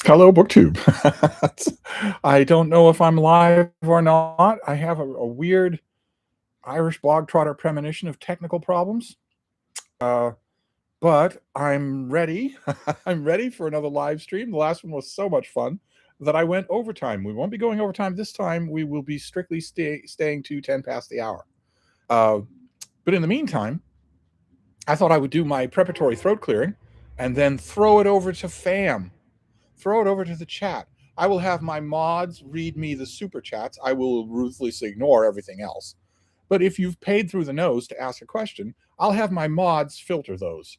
Hello, BookTube. I don't know if I'm live or not. I have a weird Irish bog trotter premonition of technical problems, uh, but I'm ready. I'm ready for another live stream. The last one was so much fun that I went overtime. We won't be going overtime this time. We will be strictly staying to 10 past the hour. Uh, but in the meantime, I thought I would do my preparatory throat clearing and then throw it over to FAM. Throw it over to the chat. I will have my mods read me the super chats. I will ruthlessly ignore everything else. But if you've paid through the nose to ask a question, I'll have my mods filter those.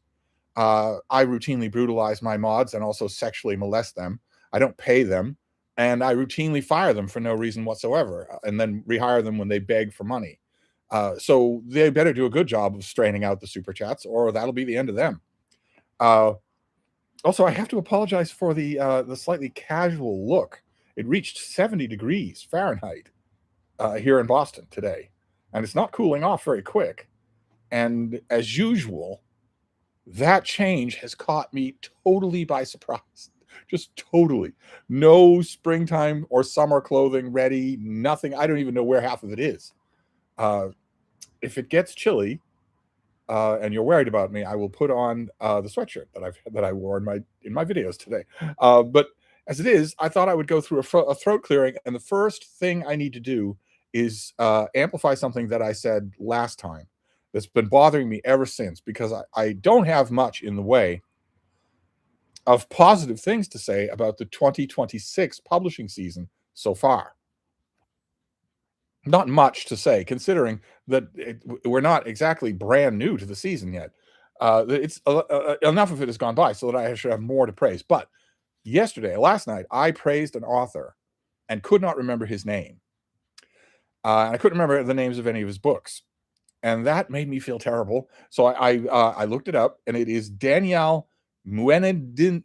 I routinely brutalize my mods and also sexually molest them. I don't pay them, and I routinely fire them for no reason whatsoever, and then rehire them when they beg for money. So they better do a good job of straining out the super chats, or that'll be the end of them. Also, I have to apologize for the slightly casual look. It reached 70 degrees Fahrenheit here in Boston today, and it's not cooling off very quick. And as usual, that change has caught me totally by surprise. Just totally. No springtime or summer clothing ready, nothing. I don't even know where half of it is. If it gets chilly, and you're worried about me, I will put on the sweatshirt that I wore in my videos today. But as it is, I thought I would go through a throat clearing, and the first thing I need to do is amplify something that I said last time that's been bothering me ever since, because I don't have much in the way of positive things to say about the 2026 publishing season so far. Not much to say, considering that we're not exactly brand new to the season yet. It's enough of it has gone by so that I should have more to praise. But last night, I praised an author and could not remember his name. I couldn't remember the names of any of his books, and that made me feel terrible. So I looked it up, and it is Danielle Muinednudin.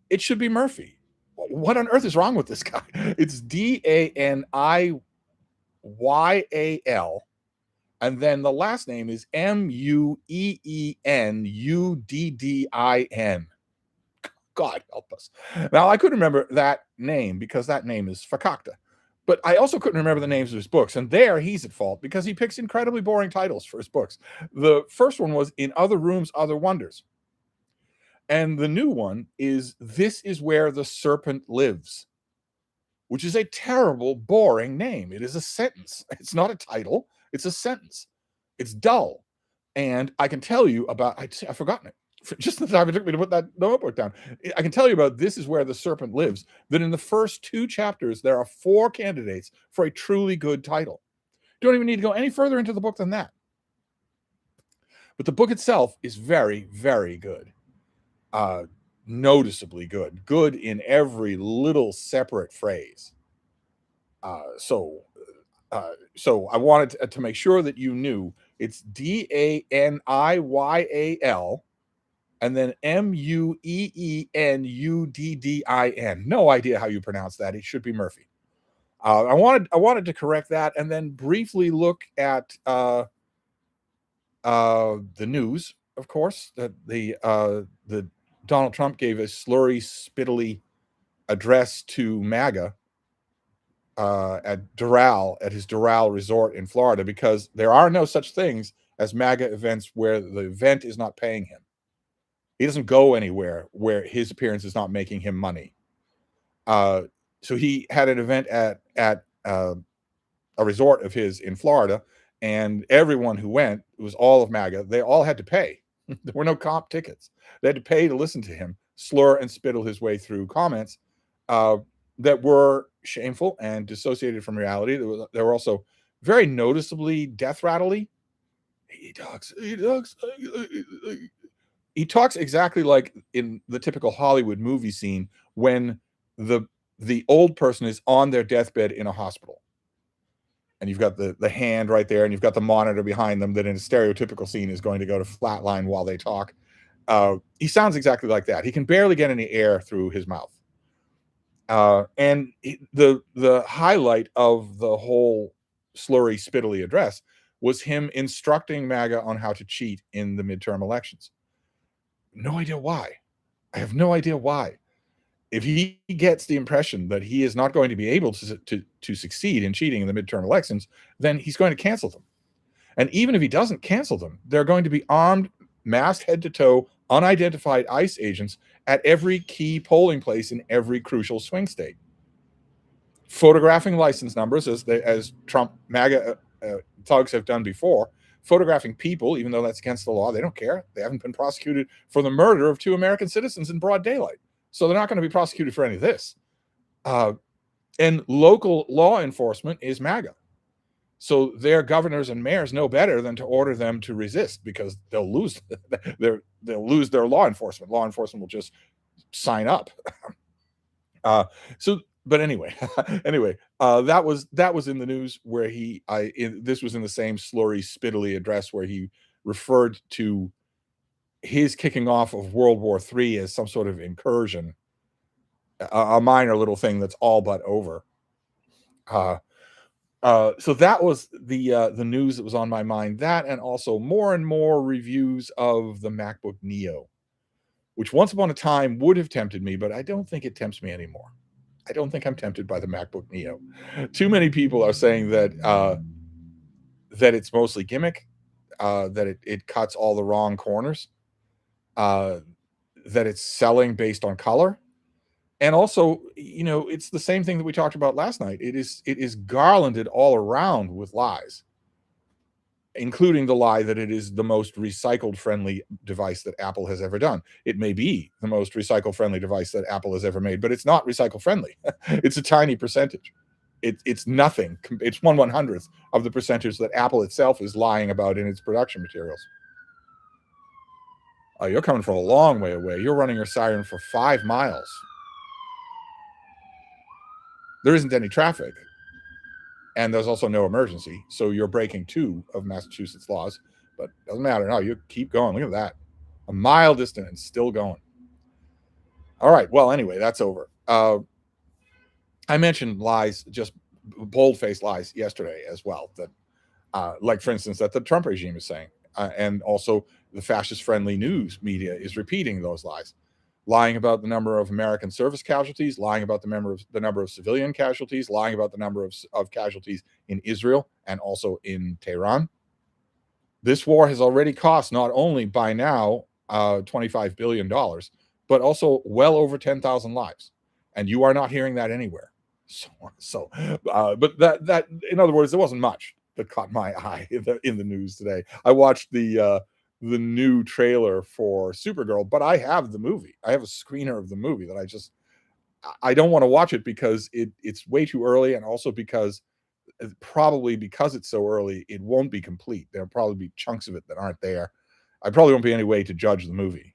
It should be Murphy. What on earth is wrong with this guy? It's Daniel, and then the last name is Mueenuddin. God help us. Now, I couldn't remember that name because that name is Fakakta. But I also couldn't remember the names of his books. And there he's at fault because he picks incredibly boring titles for his books. The first one was In Other Rooms, Other Wonders. And the new one is This Is Where the Serpent Lives, which is a terrible, boring name. It is a sentence. It's not a title. It's a sentence. It's dull. And I can tell you about, I've forgotten it. Just the time it took me to put that notebook down. I can tell you about This Is Where the Serpent Lives, that in the first 2 chapters, there are 4 candidates for a truly good title. Don't even need to go any further into the book than that. But the book itself is very, very good. Noticeably good in every little separate phrase. So I wanted to make sure that you knew it's Daniel and then Mueenuddin. No idea how you pronounce that. It should be Murphy. I wanted to correct that and then briefly look at the news, of course, that the Donald Trump gave a slurry, spittily address to MAGA at his Doral resort in Florida, because there are no such things as MAGA events where the event is not paying him. He doesn't go anywhere where his appearance is not making him money. So he had an event at a resort of his in Florida, and everyone who went, it was all of MAGA, they all had to pay. There were no comp tickets. They had to pay to listen to him slur and spittle his way through comments that were shameful and dissociated from reality. They were also very noticeably death rattly. He talks exactly like in the typical Hollywood movie scene when the old person is on their deathbed in a hospital. And you've got the hand right there, and you've got the monitor behind them that in a stereotypical scene is going to go to flatline while they talk. He sounds exactly like that. He can barely get any air through his mouth. And the highlight of the whole slurry, spittily address was him instructing MAGA on how to cheat in the midterm elections. No idea why. I have no idea why. If he gets the impression that he is not going to be able to succeed in cheating in the midterm elections, then he's going to cancel them. And even if he doesn't cancel them, they're going to be armed, masked head to toe, unidentified ICE agents at every key polling place in every crucial swing state, photographing license numbers as Trump MAGA thugs have done before, photographing people, even though that's against the law. They don't care. They haven't been prosecuted for the murder of 2 American citizens in broad daylight. So they're not going to be prosecuted for any of this. And local law enforcement is MAGA. So their governors and mayors know better than to order them to resist, because they'll lose their law enforcement. Law enforcement will just sign up. But anyway, that was in the news where this was in the same slurry, spittily address where he referred to his kicking off of World War III as some sort of incursion, a minor little thing that's all but over. So that was the news that was on my mind. That, and also more and more reviews of the MacBook Neo, which once upon a time would have tempted me, but I don't think it tempts me anymore. I don't think I'm tempted by the MacBook Neo. Too many people are saying that it's mostly gimmick, that it cuts all the wrong corners, that it's selling based on color. And also, it's the same thing that we talked about last night. It is garlanded all around with lies, including the lie that it is the most recycled-friendly device that Apple has ever done. It may be the most recycle-friendly device that Apple has ever made, but it's not recycle-friendly. It's a tiny percentage. It's nothing. It's 1/100th of the percentage that Apple itself is lying about in its production materials. You're coming from a long way away. You're running your siren for 5 miles. There isn't any traffic, and there's also no emergency, so you're breaking 2 of Massachusetts laws, but it doesn't matter. No, you keep going. Look at that. A mile distant and still going. All right. Well, anyway, that's over. I mentioned lies, just bold-faced lies yesterday as well, that like, for instance, that the Trump regime is saying, and also the fascist-friendly news media is repeating those lies. Lying about the number of American service casualties, lying about the number of civilian casualties, lying about the number of casualties in Israel and also in Tehran. This war has already cost not only by now $25 billion, but also well over 10,000 lives. And you are not hearing that anywhere. But that in other words, there wasn't much that caught my eye in the news today. I watched the new trailer for Supergirl, but I have the movie. I have a screener of the movie that I don't want to watch it because it's way too early, and also because probably because it's so early, it won't be complete. There'll probably be chunks of it that aren't there. I probably won't be any way to judge the movie.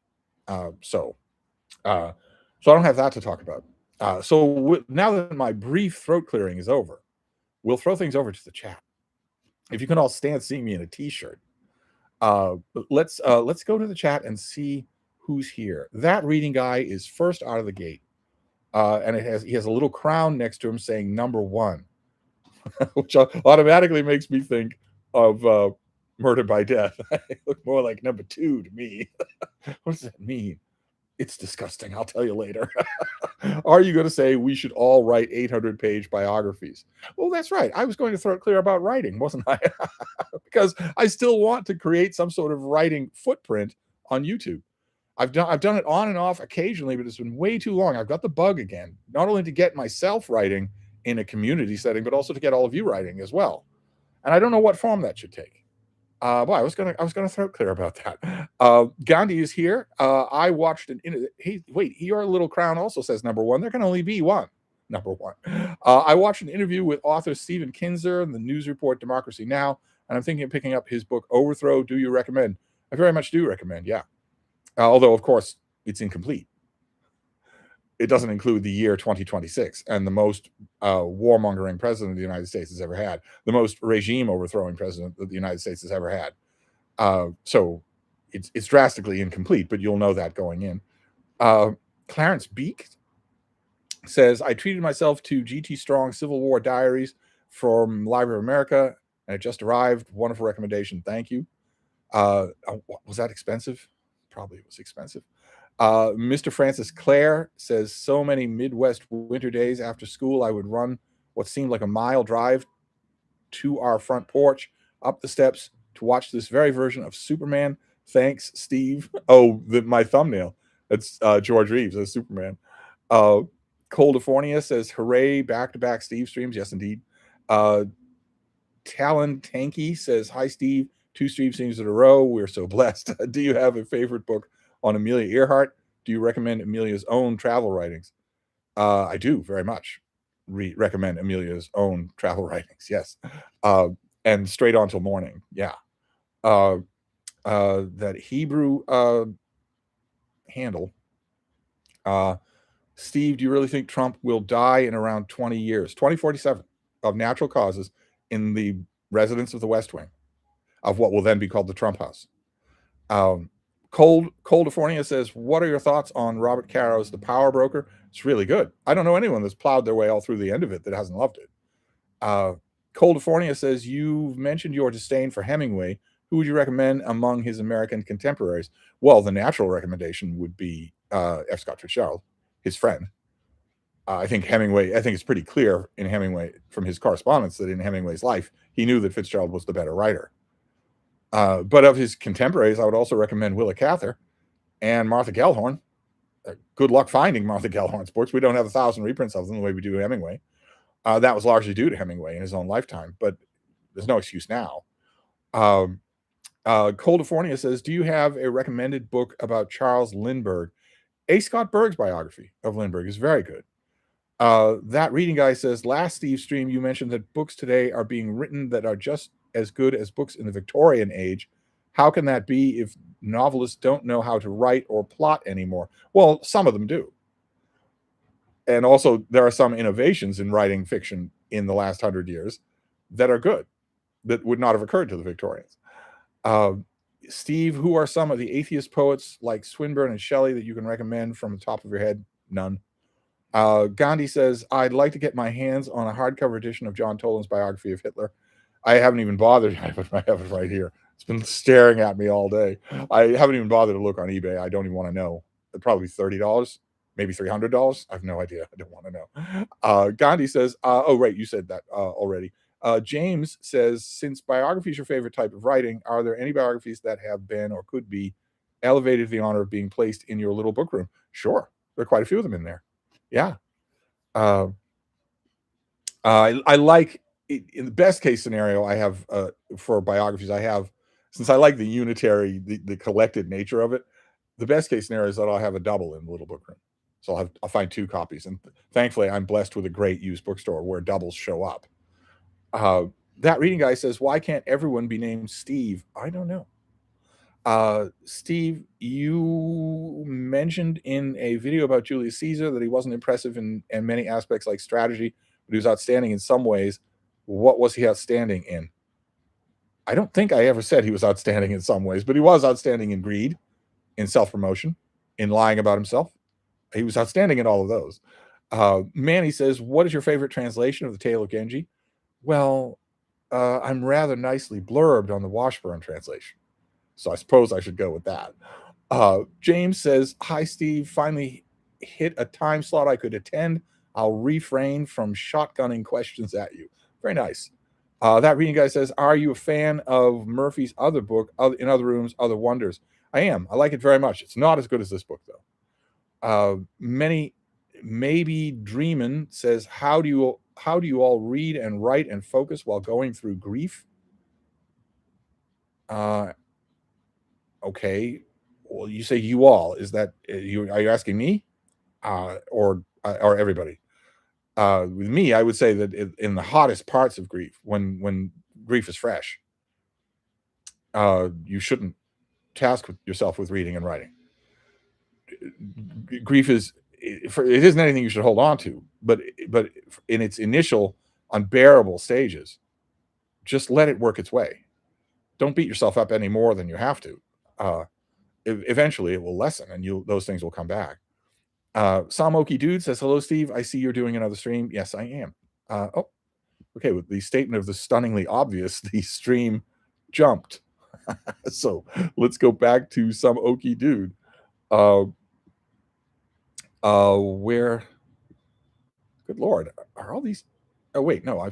So I don't have that to talk about. Now that my brief throat clearing is over, we'll throw things over to the chat. If you can all stand seeing me in a t-shirt. Let's go to the chat and see who's here. That reading guy is first out of the gate, and he has a little crown next to him saying number 1, which automatically makes me think of Murder by Death. It looked more like number 2 to me. What does that mean? It's disgusting. I'll tell you later. Are you going to say we should all write 800-page biographies? Well, that's right. I was going to throw it clear about writing, wasn't I? Because I still want to create some sort of writing footprint on YouTube. I've done it on and off occasionally, but it's been way too long. I've got the bug again, not only to get myself writing in a community setting, but also to get all of you writing as well. And I don't know what form that should take. Well, I was gonna throw it clear about that. Gandhi is here. I watched your little crown also says number 1. There can only be one number 1. I watched an interview with author Stephen Kinzer in the news report Democracy Now, and I'm thinking of picking up his book Overthrow. Do you recommend? I very much do recommend. Yeah, although of course it's incomplete. It doesn't include the year 2026 and the most warmongering president the United States has ever had, the most regime overthrowing president that the United States has ever had. So it's drastically incomplete, but you'll know that going in. Clarence Beek says, I treated myself to G.T. Strong Civil War Diaries from Library of America, and it just arrived. Wonderful recommendation. Thank you. Was that expensive? Probably it was expensive. Mr. Francis Clare says, so many Midwest winter days after school, I would run what seemed like a mile drive to our front porch, up the steps to watch this very version of Superman. Thanks, Steve. Oh, my thumbnail. That's George Reeves as Superman. Uh, Coldifornia says, hooray, back-to-back Steve streams. Yes, indeed. Talon Tanky says, hi, Steve. 2 Steve streams in a row. We're so blessed. Do you have a favorite book on Amelia Earhart? Do you recommend Amelia's own travel writings? I do very much recommend Amelia's own travel writings. Yes. And Straight On Till Morning. Yeah. That Hebrew handle. Steve, do you really think Trump will die in around 20 years, 2047, of natural causes in the residence of the West Wing, of what will then be called the Trump House? Coldifornia says, what are your thoughts on Robert Caro's The Power Broker? It's really good. I don't know anyone that's plowed their way all through the end of it that hasn't loved it. Coldifornia says, you've mentioned your disdain for Hemingway. Who would you recommend among his American contemporaries? Well, the natural recommendation would be F. Scott Fitzgerald, his friend. I think it's pretty clear in Hemingway from his correspondence that in Hemingway's life, he knew that Fitzgerald was the better writer. But of his contemporaries, I would also recommend Willa Cather and Martha Gellhorn. Good luck finding Martha Gellhorn's books. We don't have 1,000 reprints of them the way we do Hemingway. That was largely due to Hemingway in his own lifetime, but there's no excuse now. Coldifornia says, do you have a recommended book about Charles Lindbergh? A. Scott Berg's biography of Lindbergh is very good. That reading guy says, last Steve stream, you mentioned that books today are being written that are just as good as books in the Victorian age. How can that be if novelists don't know how to write or plot anymore? Well, some of them do. And also, there are some innovations in writing fiction in the last 100 years that are good, that would not have occurred to the Victorians. Steve, who are some of the atheist poets like Swinburne and Shelley that you can recommend from the top of your head? None. Gandhi says, I'd like to get my hands on a hardcover edition of John Toland's biography of Hitler. I haven't even bothered. I have it right here. It's been staring at me all day. I haven't even bothered to look on eBay. I don't even want to know. It'd probably $30, maybe $300. I have no idea. I don't want to know. Gandhi says, oh, right, you said that already. James says, since biography is your favorite type of writing, are there any biographies that have been or could be elevated to the honor of being placed in your little book room? Sure. There are quite a few of them in there. Yeah. I like, in the best case scenario, I have for biographies, I have, since I like the unitary, the collected nature of it, the best case scenario is that I'll have a double in the little book room. So I'll find 2 copies. And thankfully, I'm blessed with a great used bookstore where doubles show up. That reading guy says, why can't everyone be named Steve? I don't know. Steve, you mentioned in a video about Julius Caesar that he wasn't impressive in many aspects like strategy, but he was outstanding in some ways. What was he outstanding in? I don't think I ever said he was outstanding in some ways, but he was outstanding in greed, in self-promotion, in lying about himself. He was outstanding in all of those. Manny says, what is your favorite translation of the Tale of Genji? Well, I'm rather nicely blurbed on the Washburn translation, so I suppose I should go with that. James says, hi, Steve. Finally hit a time slot I could attend. I'll refrain from shotgunning questions at you. Very nice. That reading guy says, are you a fan of Murphy's other book, In Other Rooms, Other Wonders? I am. I like it very much. It's not as good as this book, though. Maybe Dreamin' says, how do you all read and write and focus while going through grief? Okay. Well, you say you all. Is that are you asking me, or everybody? With me, I would say that in the hottest parts of grief, when grief is fresh, you shouldn't task yourself with reading and writing. Grief it isn't anything you should hold on to, but in its initial unbearable stages, just let it work its way. Don't beat yourself up any more than you have to. Eventually, it will lessen, and those things will come back. Samoki Dude says, hello, Steve. I see you're doing another stream. Yes, I am. Okay. With the statement of the stunningly obvious, the stream jumped. So let's go back to some oaky dude. Where, good Lord, are all these? Oh wait, no,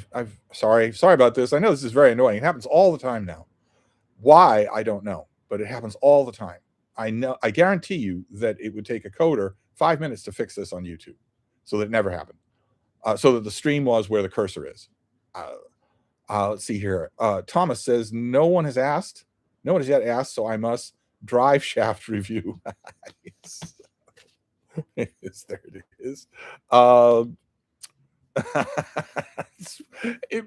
sorry about this. I know this is very annoying. It happens all the time now. Why, I don't know, but it happens all the time. I guarantee you that it would take a coder 5 minutes to fix this on YouTube, so that it never happened. So that the stream was where the cursor is. Let's see here. Thomas says no one has yet asked, so I must drive shaft review. Yes, there it is. It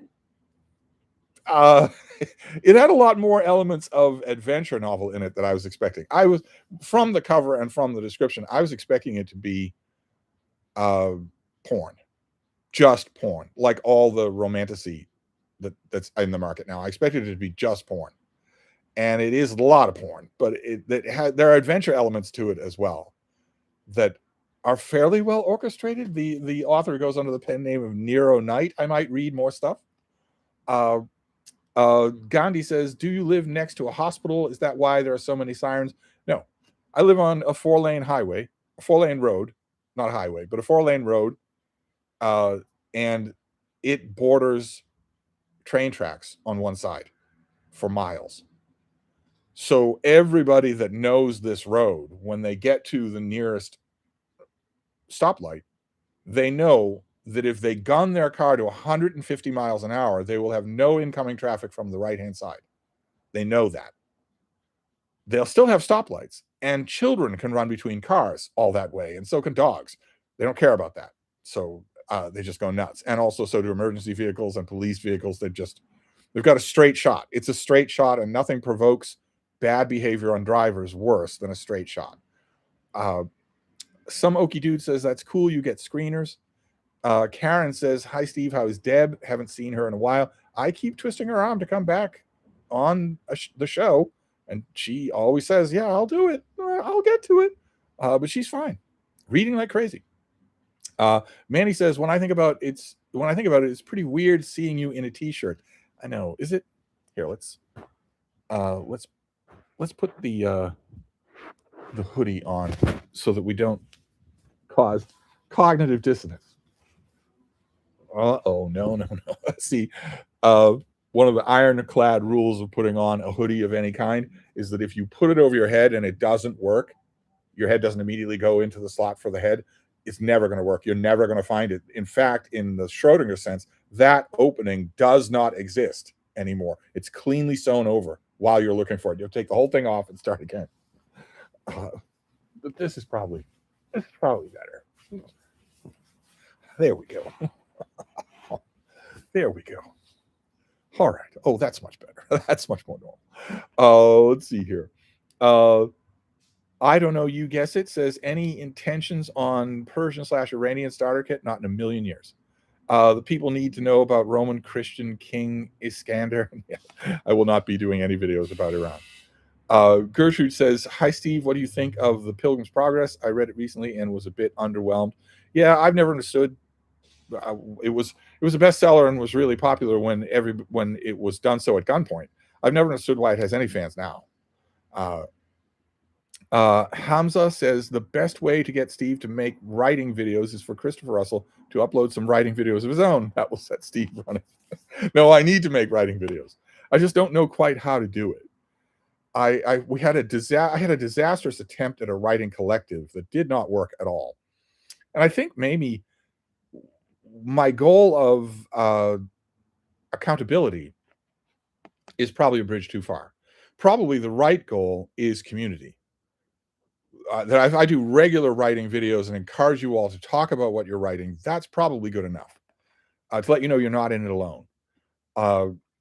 it had a lot more elements of adventure novel in it than I was expecting. I was, from the cover and from the description, I was expecting it to be porn, just porn, like all the romantasy that's in the market now. I expected it to be just porn, and it is a lot of porn, but there are adventure elements to it as well that are fairly well orchestrated. The author goes under the pen name of Nero Knight. I might read more stuff. Gandhi says, do you live next to a hospital? Is that why there are so many sirens? No, I live on a 4-lane highway, a 4-lane road, not a highway, but a 4-lane road. And it borders train tracks on one side for miles. So everybody that knows this road, when they get to the nearest stoplight, they know that if they gun their car to 150 miles an hour, they will have no incoming traffic from the right-hand side. They know that. They'll still have stoplights, and children can run between cars all that way, and so can dogs. They don't care about that. So they just go nuts. And also so do emergency vehicles and police vehicles. They've got a straight shot. It's a straight shot, and nothing provokes bad behavior on drivers worse than a straight shot. Some oaky dude says, that's cool, you get screeners. Karen says, hi, Steve, how is Deb? Haven't seen her in a while. I keep twisting her arm to come back on the show, and she always says, yeah, I'll do it. I'll get to it. But she's fine. Reading like crazy. Manny says, when I think about it, it's pretty weird seeing you in a t-shirt. I know. Is it? Here, let's put the hoodie on so that we don't cause cognitive dissonance. No. See, one of the ironclad rules of putting on a hoodie of any kind is that if you put it over your head and it doesn't work, your head doesn't immediately go into the slot for the head, it's never going to work. You're never going to find it. In fact, in the Schrodinger sense, that opening does not exist anymore. It's cleanly sewn over while you're looking for it. You'll take the whole thing off and start again. But this is probably better. There we go. There we go. All right. Oh, that's much better. That's much more normal. Let's see here. I don't know. You guess it. Says, any intentions on Persian/Iranian starter kit? Not in a million years. The people need to know about Roman Christian King Iskander. I will not be doing any videos about Iran. Gertrude says, hi, Steve. What do you think of The Pilgrim's Progress? I read it recently and was a bit underwhelmed. Yeah, I've never understood. It was a bestseller and was really popular when it was done so at gunpoint. I've never understood why it has any fans now. Hamza says, the best way to get Steve to make writing videos is for Christopher Russell to upload some writing videos of his own. That will set Steve running. No, I need to make writing videos. I just don't know quite how to do it. I had a disastrous attempt at a writing collective that did not work at all. And I think maybe my goal of accountability is probably a bridge too far. Probably the right goal is community. That I do regular writing videos and encourage you all to talk about what you're writing. That's probably good enough to let you know you're not in it alone.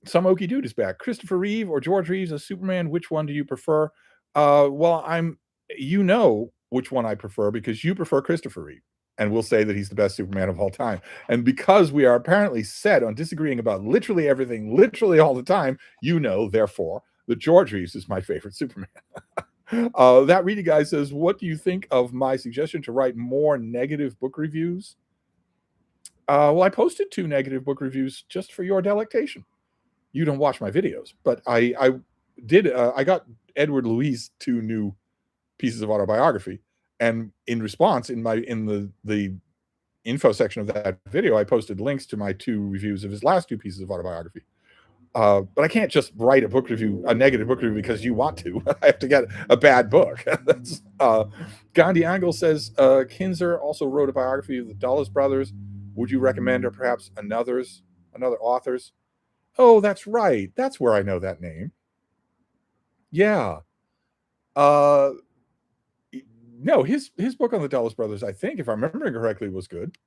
Some oaky dude is back. Christopher Reeve or George Reeves as Superman? Which one do you prefer? Well, you know which one I prefer because you prefer Christopher Reeve, and we'll say that he's the best Superman of all time. And because we are apparently set on disagreeing about literally everything, literally all the time, you know, therefore, that George Reeves is my favorite Superman. That reading guy says, what do you think of my suggestion to write more negative book reviews? Well, I posted 2 negative book reviews just for your delectation. You don't watch my videos, but I got Edward Louis 2 new pieces of autobiography, and in response, in the info section of that video, I posted links to my 2 reviews of his last 2 pieces of autobiography. But I can't just write a negative book review because you want to. I have to get a bad book. That's Gandhi Angle says Kinzer also wrote a biography of the Dulles brothers. Would you recommend, or perhaps another authors? Oh, that's right. That's where I know that name. Yeah. Uh, no, his book on the Dulles brothers, I think, if I'm remembering correctly, was good.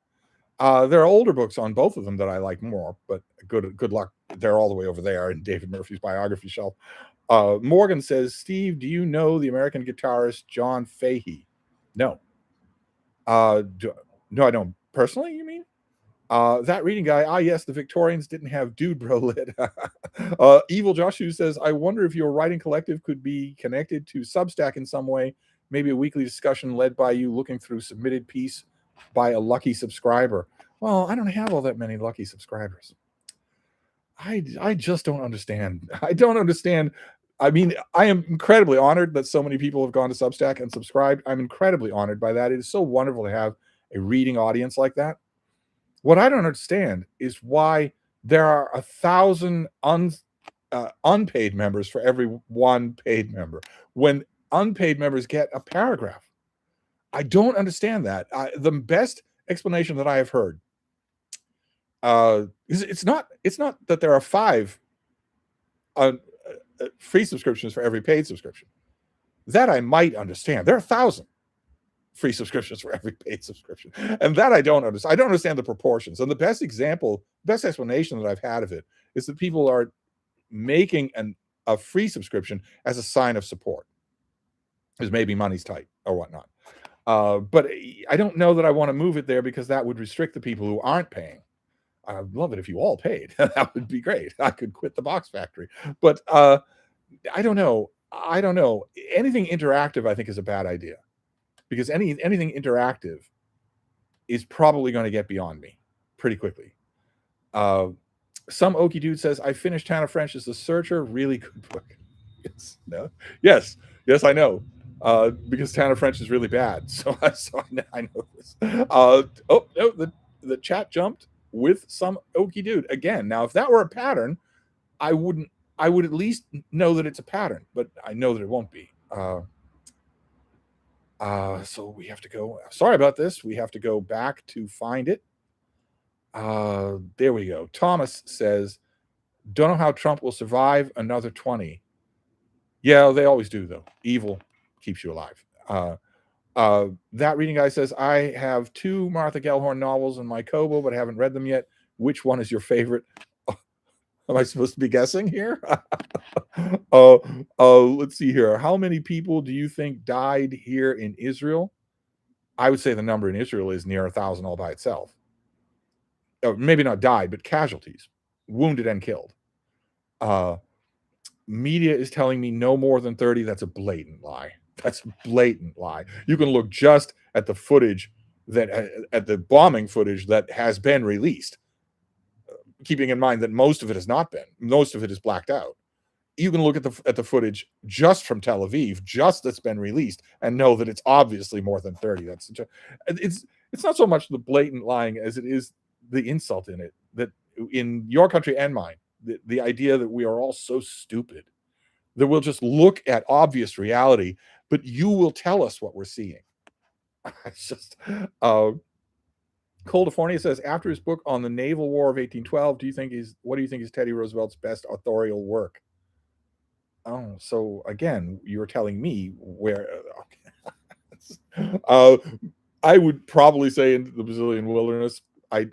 There are older books on both of them that I like more, but good luck. They're all the way over there in David Murphy's biography shelf. Morgan says, Steve, do you know the American guitarist John Fahey? No. No, I don't. Personally, you mean? That reading guy, yes, the Victorians didn't have Dude Bro lit. Evil Joshua says, I wonder if your writing collective could be connected to Substack in some way, maybe a weekly discussion led by you looking through submitted piece by a lucky subscriber. Well, I don't have all that many lucky subscribers. I just don't understand. I don't understand. I mean, I am incredibly honored that so many people have gone to Substack and subscribed. I'm incredibly honored by that. It is so wonderful to have a reading audience like that. What I don't understand is why there are 1,000 unpaid members for every one paid member, when unpaid members get a paragraph. I don't understand that. The best explanation that I have heard is it's not that there are 5 free subscriptions for every paid subscription. That I might understand. There are 1,000 free subscriptions for every paid subscription, and that I don't understand. I don't understand the proportions. And the best explanation that I've had of it is that people are making a free subscription as a sign of support, because maybe money's tight or whatnot. But I don't know that I want to move it there, because that would restrict the people who aren't paying. I'd love it if you all paid. That would be great. I could quit the box factory. But I don't know. Anything interactive, I think, is a bad idea, because anything interactive is probably going to get beyond me pretty quickly. Some Okie dude says, I finished Tana French's The Searcher. Really good book. Yes. No? Yes, I know. Because Tana French is really bad. So I know this. Oh, no, the chat jumped with some Okie dude. Again, now, if that were a pattern, I would at least know that it's a pattern, but I know that it won't be. So we have to go. Sorry about this. We have to go back to find it. There we go. Thomas says, don't know how Trump will survive another 20. Yeah, they always do, though. Evil keeps you alive. That reading guy says, I have 2 Martha Gellhorn novels in my Kobo, but I haven't read them yet. Which one is your favorite? Am I supposed to be guessing here? Let's see here. How many people do you think died here in Israel? I would say the number in Israel is near 1,000 all by itself. Maybe not died, but casualties, wounded and killed. Media is telling me no more than 30. That's a blatant lie. You can look just at the footage at the bombing footage that has been released, keeping in mind that most of it has not been. Most of it is blacked out. You can look at the footage just from Tel Aviv, just that's been released, and know that it's obviously more than 30. It's not so much the blatant lying as it is the insult in it, that in your country and mine, the idea that we are all so stupid that we'll just look at obvious reality, but you will tell us what we're seeing. It's just Coldifornia says, after his book on the Naval War of 1812, what do you think is Teddy Roosevelt's best authorial work? Oh, so again, you're telling me where. I would probably say in the Brazilian wilderness.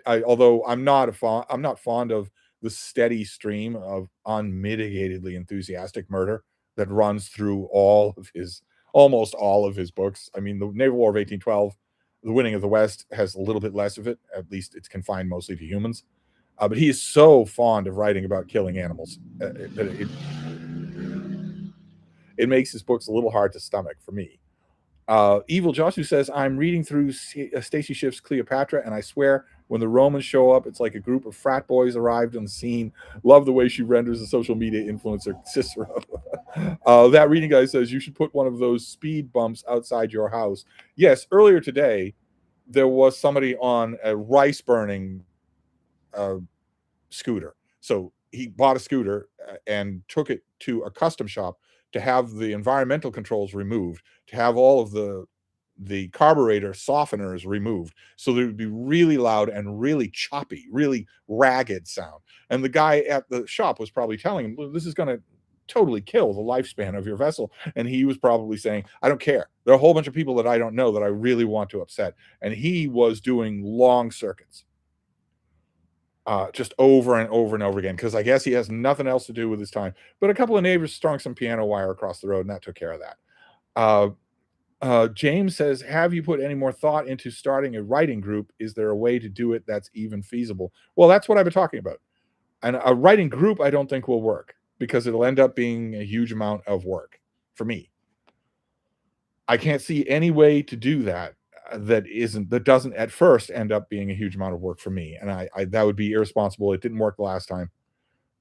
Although I'm not fond of the steady stream of unmitigatedly enthusiastic murder that runs through almost all of his books. I mean, the Naval War of 1812, The Winning of the West, has a little bit less of it. At least it's confined mostly to humans. But he is so fond of writing about killing animals that it makes his books a little hard to stomach for me. Evil Joshua says, I'm reading through Stacy Schiff's Cleopatra, and I swear When the Romans show up, it's like a group of frat boys arrived on the scene. Love the way she renders the social media influencer Cicero. That reading guy says you should put one of those speed bumps outside your house. Yes, earlier today, there was somebody on a rice burning scooter. So he bought a scooter and took it to a custom shop to have the environmental controls removed, to have all of the carburetor softeners removed, so that it would be really loud and really choppy, really ragged sound. And the guy at the shop was probably telling him, well, this is going to totally kill the lifespan of your vessel. And he was probably saying, I don't care. There are a whole bunch of people that I don't know that I really want to upset. And he was doing long circuits. Just over and over and over again, because I guess he has nothing else to do with his time. But a couple of neighbors strung some piano wire across the road, and that took care of that. James says, have you put any more thought into starting a writing group? Is there a way to do it that's even feasible? Well, that's what I've been talking about. And a writing group, I don't think will work, because it'll end up being a huge amount of work for me. I can't see any way to do that that doesn't at first end up being a huge amount of work for me, and I that would be irresponsible. It didn't work the last time.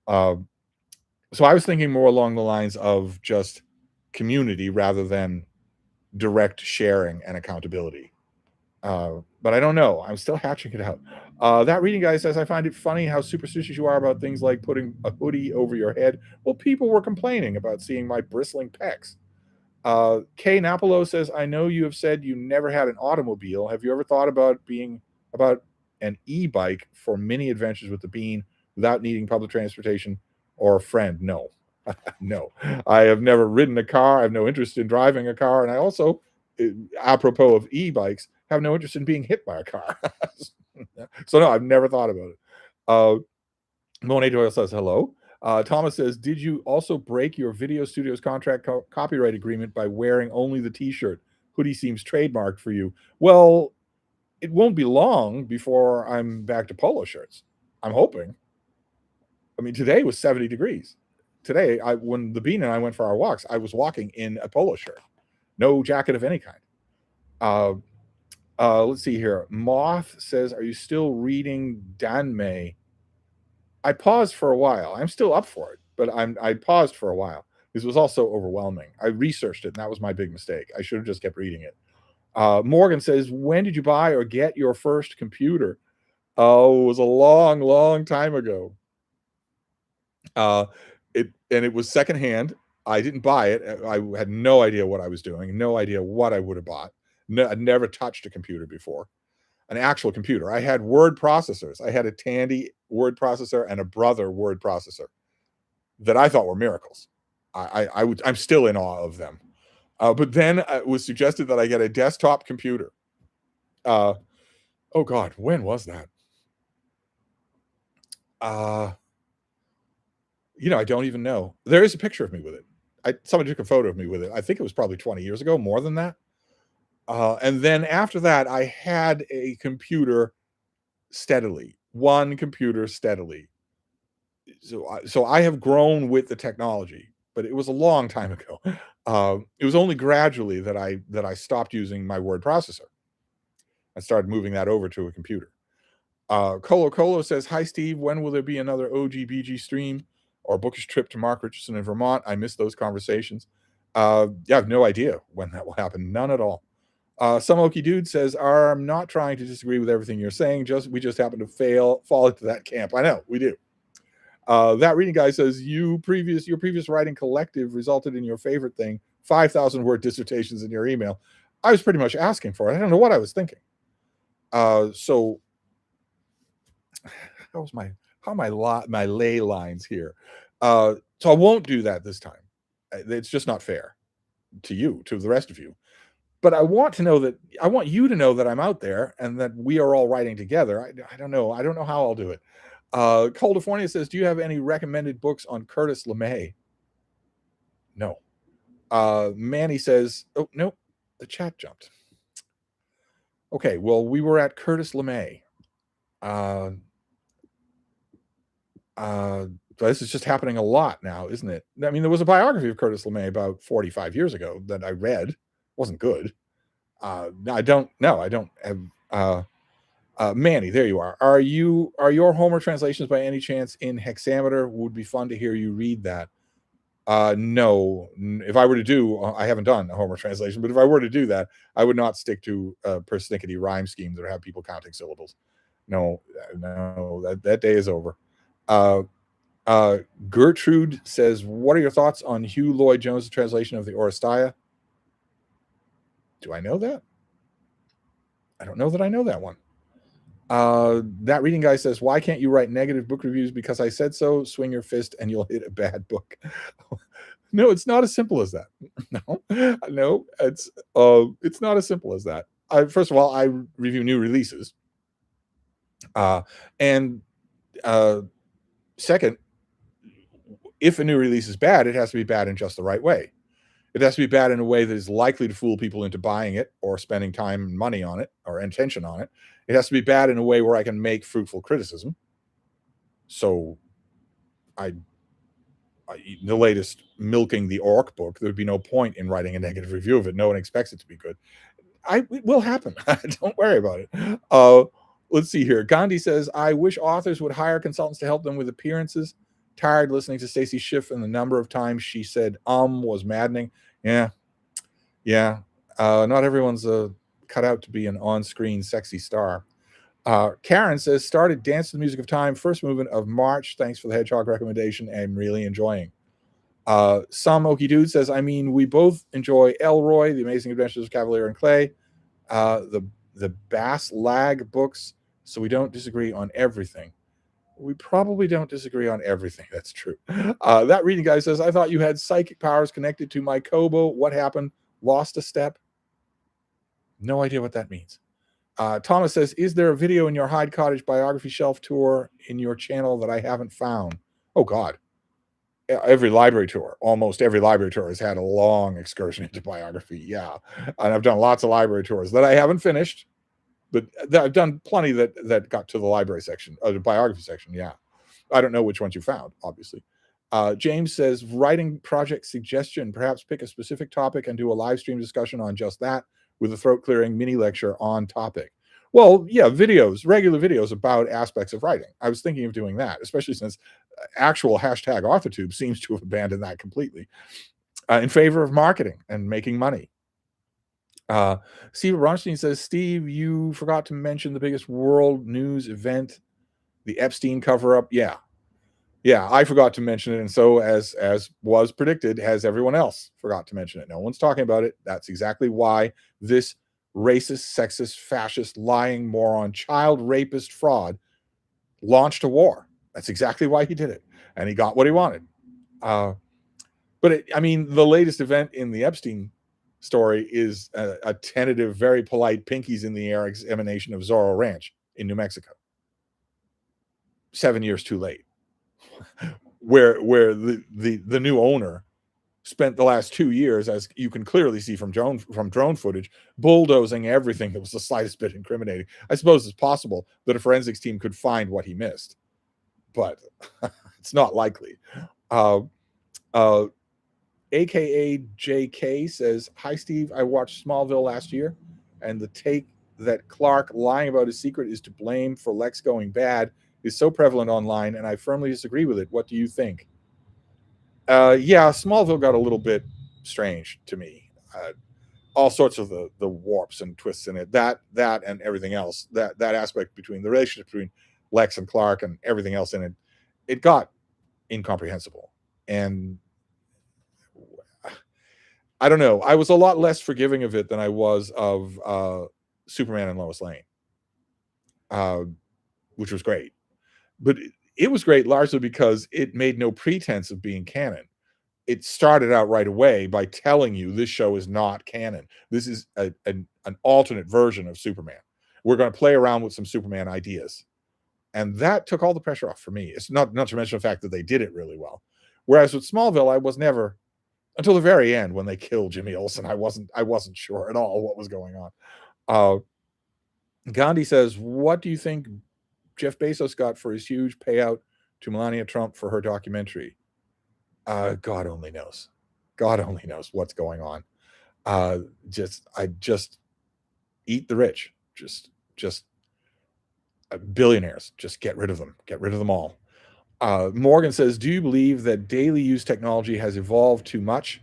So I was thinking more along the lines of just community rather than direct sharing and accountability. But I don't know. I'm still hatching it out. That reading guy says, I find it funny how superstitious you are about things like putting a hoodie over your head. Well, people were complaining about seeing my bristling pecs. Kay Napolo says, I know you have said you never had an automobile. Have you ever thought about an e-bike for mini adventures with the Bean without needing public transportation or a friend? No. No. I have never ridden a car. I have no interest in driving a car. And I also, apropos of e-bikes, have no interest in being hit by a car. So no, I've never thought about it. Monet Doyle says, hello. Thomas says, did you also break your video studios contract copyright agreement by wearing only the t-shirt? Hoodie seems trademarked for you. Well, it won't be long before I'm back to polo shirts. I'm hoping. I mean, today was 70 degrees. Today, when the Bean and I went for our walks, I was walking in a polo shirt. No jacket of any kind. Let's see here. Moth says, are you still reading Danmei? I paused for a while. I'm still up for it, but I paused for a while. This was also overwhelming. I researched it, and that was my big mistake. I should have just kept reading it. Morgan says, when did you buy or get your first computer? Oh, it was a long, long time ago. It was secondhand. I didn't buy it. I had no idea what I was doing, no idea what I would have bought. No, I'd never touched a computer before. An actual computer. I had word processors. I had a Tandy word processor and a Brother word processor that I thought were miracles. I'm still in awe of them. But then it was suggested that I get a desktop computer. Oh God, when was that? I don't even know. There is a picture of me with it. Somebody took a photo of me with it. I think it was probably 20 years ago, more than that. And then after that, I had a computer steadily, one computer steadily. So I have grown with the technology, but it was a long time ago. It was only gradually that I stopped using my word processor. I started moving that over to a computer. Colo says, hi, Steve. When will there be another OGBG stream or bookish trip to Mark Richardson in Vermont? I miss those conversations. I have no idea when that will happen. None at all. Some Okie Dude says, I'm not trying to disagree with everything you're saying. We just happen to fall into that camp. I know, we do. That reading guy says, your previous writing collective resulted in your favorite thing, 5,000 word dissertations in your email. I was pretty much asking for it. I don't know what I was thinking. So how my lay lines here. So I won't do that this time. It's just not fair to you, to the rest of you. But I want you to know that I'm out there and that we are all writing together. I don't know. I don't know how I'll do it. California says, do you have any recommended books on Curtis LeMay? No. Manny says, oh, no, the chat jumped. Okay, well, we were at Curtis LeMay. This is just happening a lot now, isn't it? I mean, there was a biography of Curtis LeMay about 45 years ago that I read. Wasn't good. I don't have Manny, there you are. Are your Homer translations by any chance in hexameter? Would be fun to hear you read that. No, if I were to do, I haven't done a Homer translation, but if I were to do that, I would not stick to persnickety rhyme schemes that have people counting syllables. No, no, that day is over. Uh, Gertrude says, "What are your thoughts on Hugh Lloyd Jones' translation of the Oresteia?" Do I know that? I don't know that I know that one. That reading guy says, "Why can't you write negative book reviews? Because I said so. Swing your fist and you'll hit a bad book." No, it's not as simple as that. No, it's not as simple as that. First of all, I review new releases, and second, if a new release is bad, it has to be bad in just the right way. It has to be bad in a way that is likely to fool people into buying it or spending time and money on it or attention on it. It has to be bad in a way where I can make fruitful criticism. So, I the latest Milking the Orc book, there'd be no point in writing a negative review of it. No one expects it to be good. It will happen. Don't worry about it. Let's see here. Gandhi says, "I wish authors would hire consultants to help them with appearances. Tired listening to Stacey Schiff, and the number of times she said was maddening." Yeah, yeah. Not everyone's cut out to be an on-screen sexy star. Karen says, "Started Dance to the Music of Time, first movement of March. Thanks for the Hedgehog recommendation. I'm really enjoying." Some Okie Dude says, "I mean, we both enjoy Elroy, The Amazing Adventures of Cavalier and Clay, the Bass Lag books, so we don't disagree on everything." We probably don't disagree on everything. That's true. That reading guy says, "I thought you had psychic powers connected to my Kobo. What happened? Lost a step?" No idea what that means. Thomas says, "Is there a video in your Hyde Cottage biography shelf tour in your channel that I haven't found?" Oh, God. Every library tour, almost every library tour has had a long excursion into biography. Yeah. And I've done lots of library tours that I haven't finished, but I've done plenty that got to the library section, the biography section. Yeah. I don't know which ones you found, obviously. James says, "Writing project suggestion, perhaps pick a specific topic and do a live stream discussion on just that with a throat clearing mini lecture on topic." Well, yeah, regular videos about aspects of writing. I was thinking of doing that, especially since actual hashtag AuthorTube seems to have abandoned that completely in favor of marketing and making money. Steve Ronstein says, "Steve, you forgot to mention the biggest world news event, the Epstein cover-up." Yeah, I forgot to mention it, and so as was predicted, has everyone else forgot to mention it. No one's talking about it. That's exactly why this racist, sexist, fascist, lying moron, child rapist fraud launched a war. That's exactly why he did it, and he got what he wanted. But I mean, the latest event in the Epstein story is a tentative, very polite pinkies in the air examination of Zorro Ranch in New Mexico. 7 years too late. where the new owner spent the last 2 years, as you can clearly see from drone footage, bulldozing everything that was the slightest bit incriminating. I suppose it's possible that a forensics team could find what he missed, but it's not likely. AKA JK says, "Hi Steve, I watched Smallville last year, and the take that Clark lying about his secret is to blame for Lex going bad is so prevalent online, and I firmly disagree with it. What do you think?" Yeah, Smallville got a little bit strange to me. All sorts of the warps and twists in it. That and everything else. That aspect between the relationship between Lex and Clark and everything else in it, it got incomprehensible. And I don't know. I was a lot less forgiving of it than I was of Superman and Lois Lane, which was great. But it was great largely because it made no pretense of being canon. It started out right away by telling you this show is not canon. This is an alternate version of Superman. We're going to play around with some Superman ideas. And that took all the pressure off for me. It's not to mention the fact that they did it really well. Whereas with Smallville, I was never, until the very end when they killed Jimmy Olsen, I wasn't sure at all what was going on. Gandhi says, "What do you think Jeff Bezos got for his huge payout to Melania Trump for her documentary?" God only knows. God only knows what's going on. I just eat the rich. Just Billionaires, just get rid of them. Get rid of them all. Morgan says, do you believe that daily use technology has evolved too much?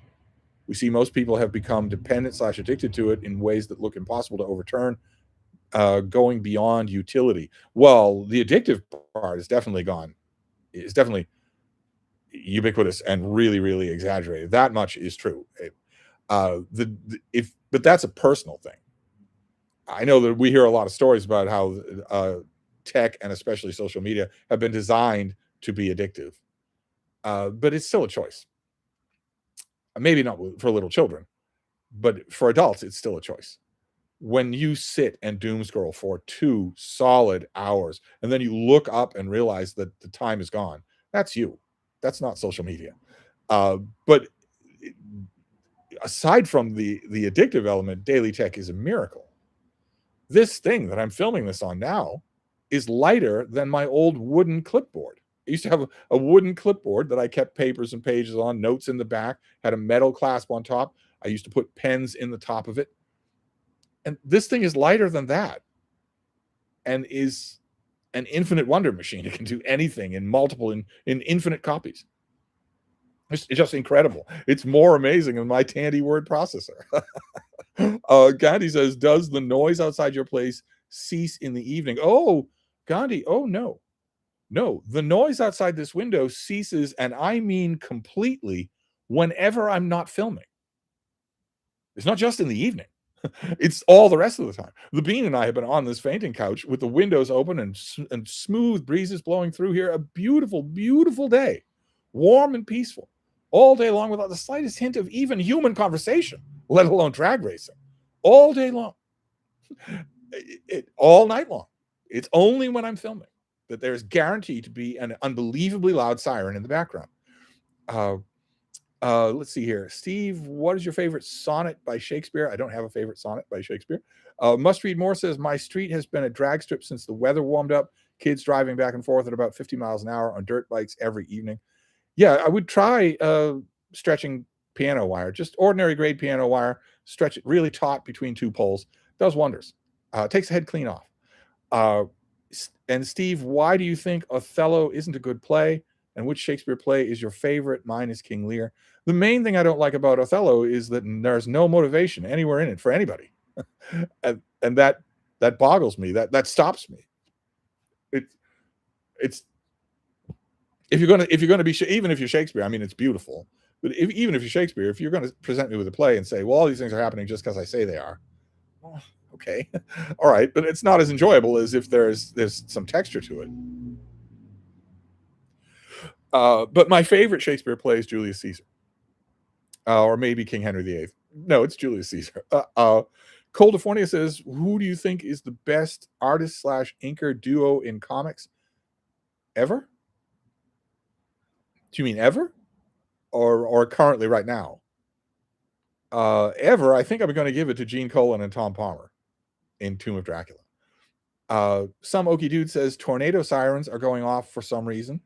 We see most people have become dependent / addicted to it in ways that look impossible to overturn, going beyond utility. Well, the addictive part is definitely gone. It's definitely ubiquitous and really, really exaggerated. That much is true. But that's a personal thing. I know that we hear a lot of stories about how tech and especially social media have been designed to be addictive, but it's still a choice. Maybe not for little children, but for adults, it's still a choice. When you sit and doom scroll for 2 solid hours, and then you look up and realize that the time is gone, that's you. That's not social media. But aside from the addictive element, daily tech is a miracle. This thing that I'm filming this on now is lighter than my old wooden clipboard. I used to have a wooden clipboard that I kept papers and pages on, notes in the back, had a metal clasp on top. I used to put pens in the top of it. And this thing is lighter than that and is an infinite wonder machine. It can do anything in multiple, in infinite copies. It's just incredible. It's more amazing than my Tandy word processor. Gandhi says, does the noise outside your place cease in the evening? Oh, Gandhi, oh no. No, the noise outside this window ceases, and I mean completely, whenever I'm not filming. It's not just in the evening. It's all the rest of the time. The Bean and I have been on this fainting couch with the windows open and smooth breezes blowing through here. A beautiful, beautiful day. Warm and peaceful. All day long without the slightest hint of even human conversation, let alone drag racing. All day long. All night long. It's only when I'm filming that there's guaranteed to be an unbelievably loud siren in the background. Let's see here. Steve, what is your favorite sonnet by Shakespeare? I don't have a favorite sonnet by Shakespeare. Must Read More says, my street has been a drag strip since the weather warmed up. Kids driving back and forth at about 50 miles an hour on dirt bikes every evening. Yeah, I would try stretching piano wire, just ordinary grade piano wire, stretch it really taut between 2 poles. Does wonders. Takes the head clean off. And Steve, why do you think Othello isn't a good play? And which Shakespeare play is your favorite? Mine is King Lear. The main thing I don't like about Othello is that there's no motivation anywhere in it for anybody. and that boggles me. That stops me. It's if you're gonna be, even if you're Shakespeare, I mean, it's beautiful. But even if you're Shakespeare, if you're going to present me with a play and say, well, all these things are happening just because I say they are, well, okay, all right, but it's not as enjoyable as if there's some texture to it. But my favorite Shakespeare play is Julius Caesar, or maybe King Henry VIII. No, it's Julius Caesar. Coldifornia says, who do you think is the best artist / inker duo in comics ever? Do you mean ever, or currently right now? Ever, I think I'm going to give it to Gene Colan and Tom Palmer in Tomb of Dracula. Some Okie Dude says tornado sirens are going off for some reason.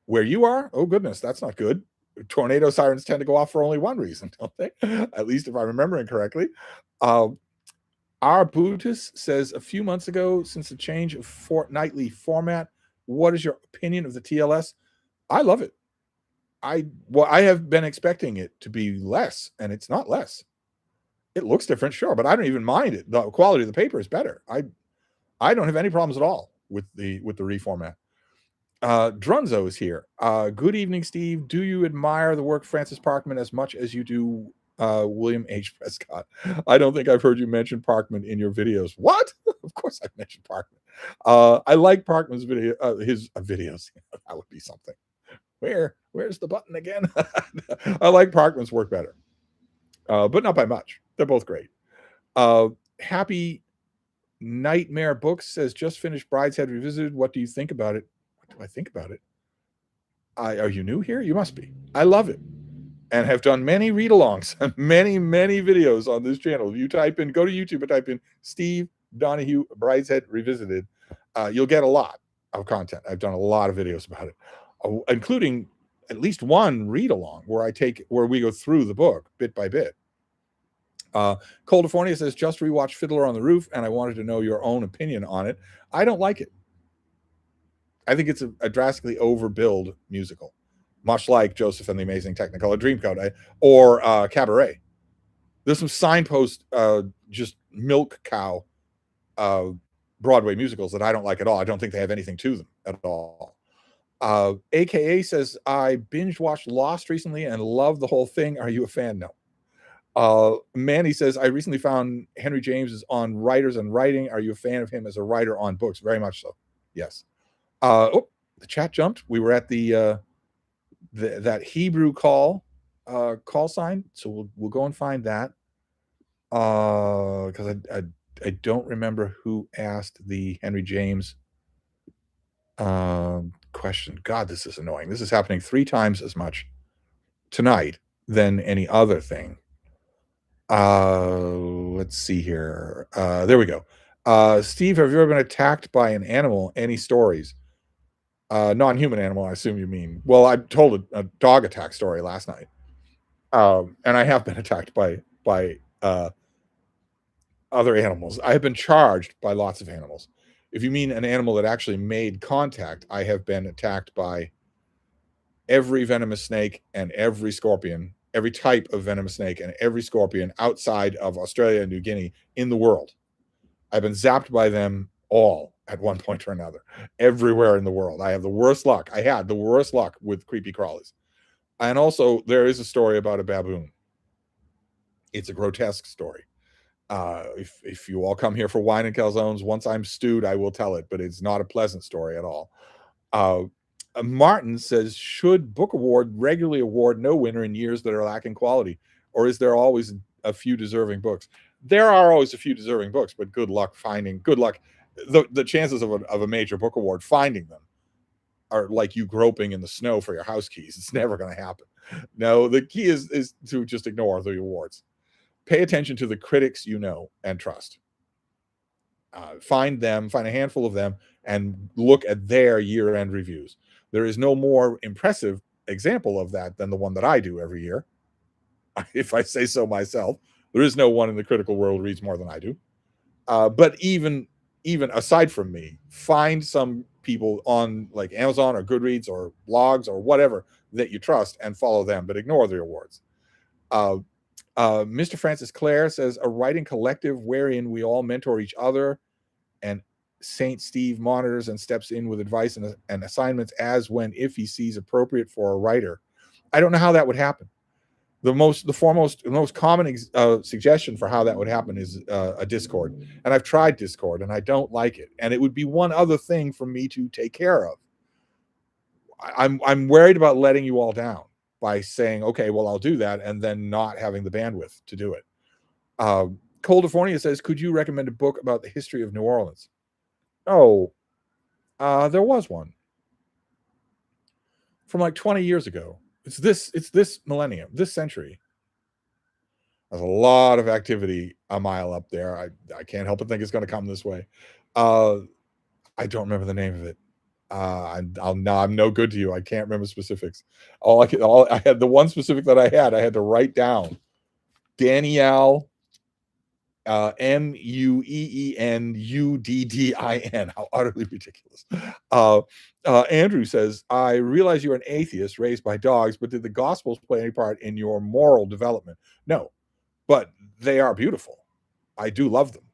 Where you are? Oh, goodness, that's not good. Tornado sirens tend to go off for only one reason, don't they? At least if I'm remembering correctly. Our Buddhist says, a few months ago, since the change of fortnightly format, what is your opinion of the TLS? I love it. I have been expecting it to be less, and it's not less. It looks different, sure, but I don't even mind it. The quality of the paper is better. I don't have any problems at all with the reformat. Drunzo is here. Good evening, Steve. Do you admire the work of Francis Parkman as much as you do William H. Prescott? I don't think I've heard you mention Parkman in your videos. What? Of course I've mentioned Parkman. I like Parkman's his videos. That would be something. Where's the button again? I like Parkman's work better, but not by much. They're both great. Happy Nightmare Books says, just finished Brideshead Revisited. What do you think about it? What do I think about it? Are you new here? You must be. I love it, and have done many read-alongs, many videos on this channel. If you go to YouTube and type in Steve Donahue Brideshead Revisited, you'll get a lot of content. I've done a lot of videos about it, including at least one read-along where we go through the book bit by bit. Coldifornia says, just rewatched Fiddler on the Roof, and I wanted to know your own opinion on it. I don't like it. I think it's a drastically overbilled musical, much like Joseph and the Amazing Technicolor Dreamcoat or Cabaret. There's some signpost, just milk cow Broadway musicals that I don't like at all. I don't think they have anything to them at all. AKA says, I binge watched Lost recently and love the whole thing. Are you a fan? No. Manny says, I recently found Henry James is on Writers and Writing. Are you a fan of him as a writer on books? Very much so. Yes. The chat jumped. We were at that Hebrew call sign. So we'll go and find that. Because I don't remember who asked the Henry James question. God, this is annoying. This is happening 3 times as much tonight than any other thing. Let's see here. There we go. Steve, have you ever been attacked by an animal? Any stories? Non-human animal, I assume you mean. Well, I told a dog attack story last night. And I have been attacked by other animals. I have been charged by lots of animals. If you mean an animal that actually made contact, I have been attacked by every venomous snake and every scorpion, every type of venomous snake and every scorpion outside of Australia and New Guinea in the world. I've been zapped by them all at one point or another, everywhere in the world. I have the worst luck. I had the worst luck with creepy crawlies. And also, there is a story about a baboon. It's a grotesque story. If you all come here for wine and calzones, once I'm stewed, I will tell it, but it's not a pleasant story at all. Martin says, should Book Award regularly award no winner in years that are lacking quality? Or is there always a few deserving books? There are always a few deserving books, but good luck. The chances of a major book award finding them are like you groping in the snow for your house keys. It's never going to happen. No, the key is to just ignore the awards. Pay attention to the critics you know and trust. Find a handful of them, and look at their year-end reviews. There is no more impressive example of that than the one that I do every year. If I say so myself, there is no one in the critical world reads more than I do. But even aside from me, find some people on like Amazon or Goodreads or blogs or whatever that you trust and follow them, but ignore the awards. Mr. Francis Clare says, a writing collective wherein we all mentor each other, and Saint Steve monitors and steps in with advice and assignments as when, if he sees appropriate for a writer. I don't know how that would happen. The most common suggestion for how that would happen is a Discord. And I've tried Discord and I don't like it. And it would be one other thing for me to take care of. I'm worried about letting you all down by saying, okay, well, I'll do that, and then not having the bandwidth to do it. Coldifornia says, could you recommend a book about the history of New Orleans? Oh, there was one from like 20 years ago. It's this millennium, this century. There's a lot of activity a mile up there. I can't help but think it's going to come this way. I don't remember the name of it. I'm no good to you. I can't remember specifics. I had the one specific that I had to write down. Danielle, Mueenuddin. How utterly ridiculous. Andrew says, I realize you're an atheist raised by dogs, but did the Gospels play any part in your moral development? No, but they are beautiful. I do love them.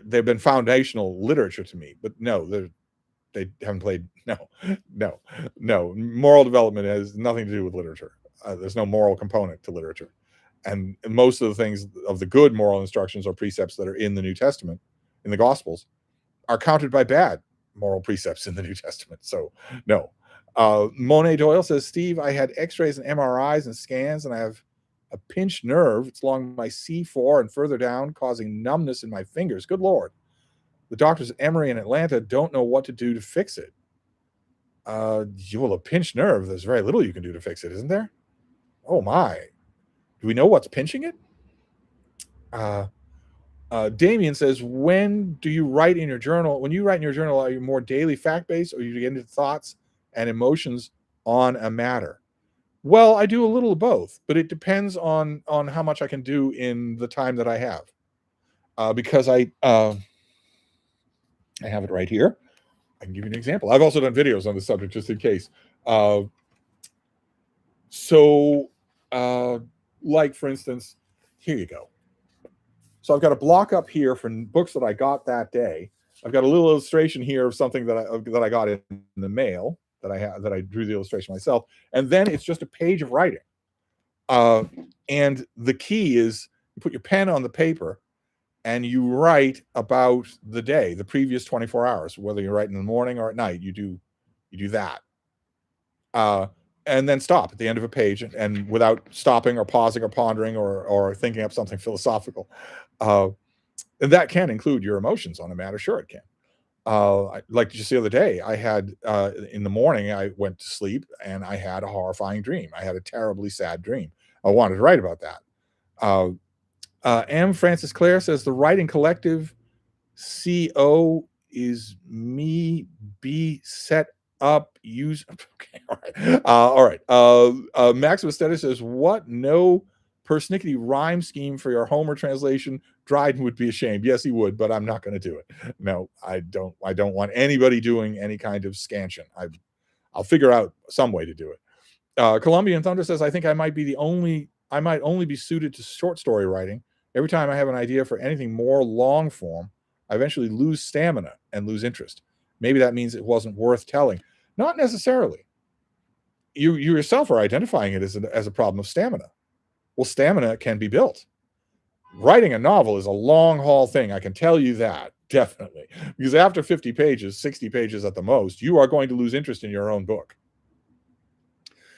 They've been foundational literature to me, but no, they haven't played. No. Moral development has nothing to do with literature. There's no moral component to literature. And most of the things of the good moral instructions or precepts that are in the New Testament, in the Gospels, are countered by bad moral precepts in the New Testament. So, no. Monet Doyle says, Steve, I had x-rays and MRIs and scans, and I have a pinched nerve. It's along my C4 and further down, causing numbness in my fingers. Good Lord. The doctors at Emory and Atlanta don't know what to do to fix it. A pinched nerve, there's very little you can do to fix it, isn't there? Oh, my. Do we know what's pinching it? Damien says, when do you write in your journal? When you write in your journal, are you more daily fact-based, or you get into thoughts and emotions on a matter? Well, I do a little of both, but it depends on how much I can do in the time that I have. Because I have it right here. I can give you an example. I've also done videos on the subject just in case. Like for instance, here you go. So I've got a block up here for books that I got that day. I've got a little illustration here of something that I got in the mail that I drew the illustration myself, and then it's just a page of writing. And the key is you put your pen on the paper and you write about the day, the previous 24 hours, whether you're writing in the morning or at night. You do that. And then stop at the end of a page, and without stopping or pausing or pondering or thinking up something philosophical. And that can include your emotions on a matter. Sure, it can. Like just the other day, I had in the morning, I went to sleep and I had a horrifying dream. I had a terribly sad dream. I wanted to write about that. M. Francis Clare says the writing collective CO is me be set up use. Okay, all right. Maximus Stetter says what? No persnickety rhyme scheme for your Homer translation. Dryden would be ashamed. Yes, he would, but I'm not going to do it. No, I don't want anybody doing any kind of scansion. I'll figure out some way to do it. Colombian Thunder says I think I might only be suited to short story writing. Every time I have an idea for anything more long form, I eventually lose stamina and lose interest. Maybe that means it wasn't worth telling. Not necessarily. You yourself are identifying it as a problem of stamina. Well, stamina can be built. Writing a novel is a long haul thing. I can tell you that, definitely. Because after 50 pages, 60 pages at the most, you are going to lose interest in your own book.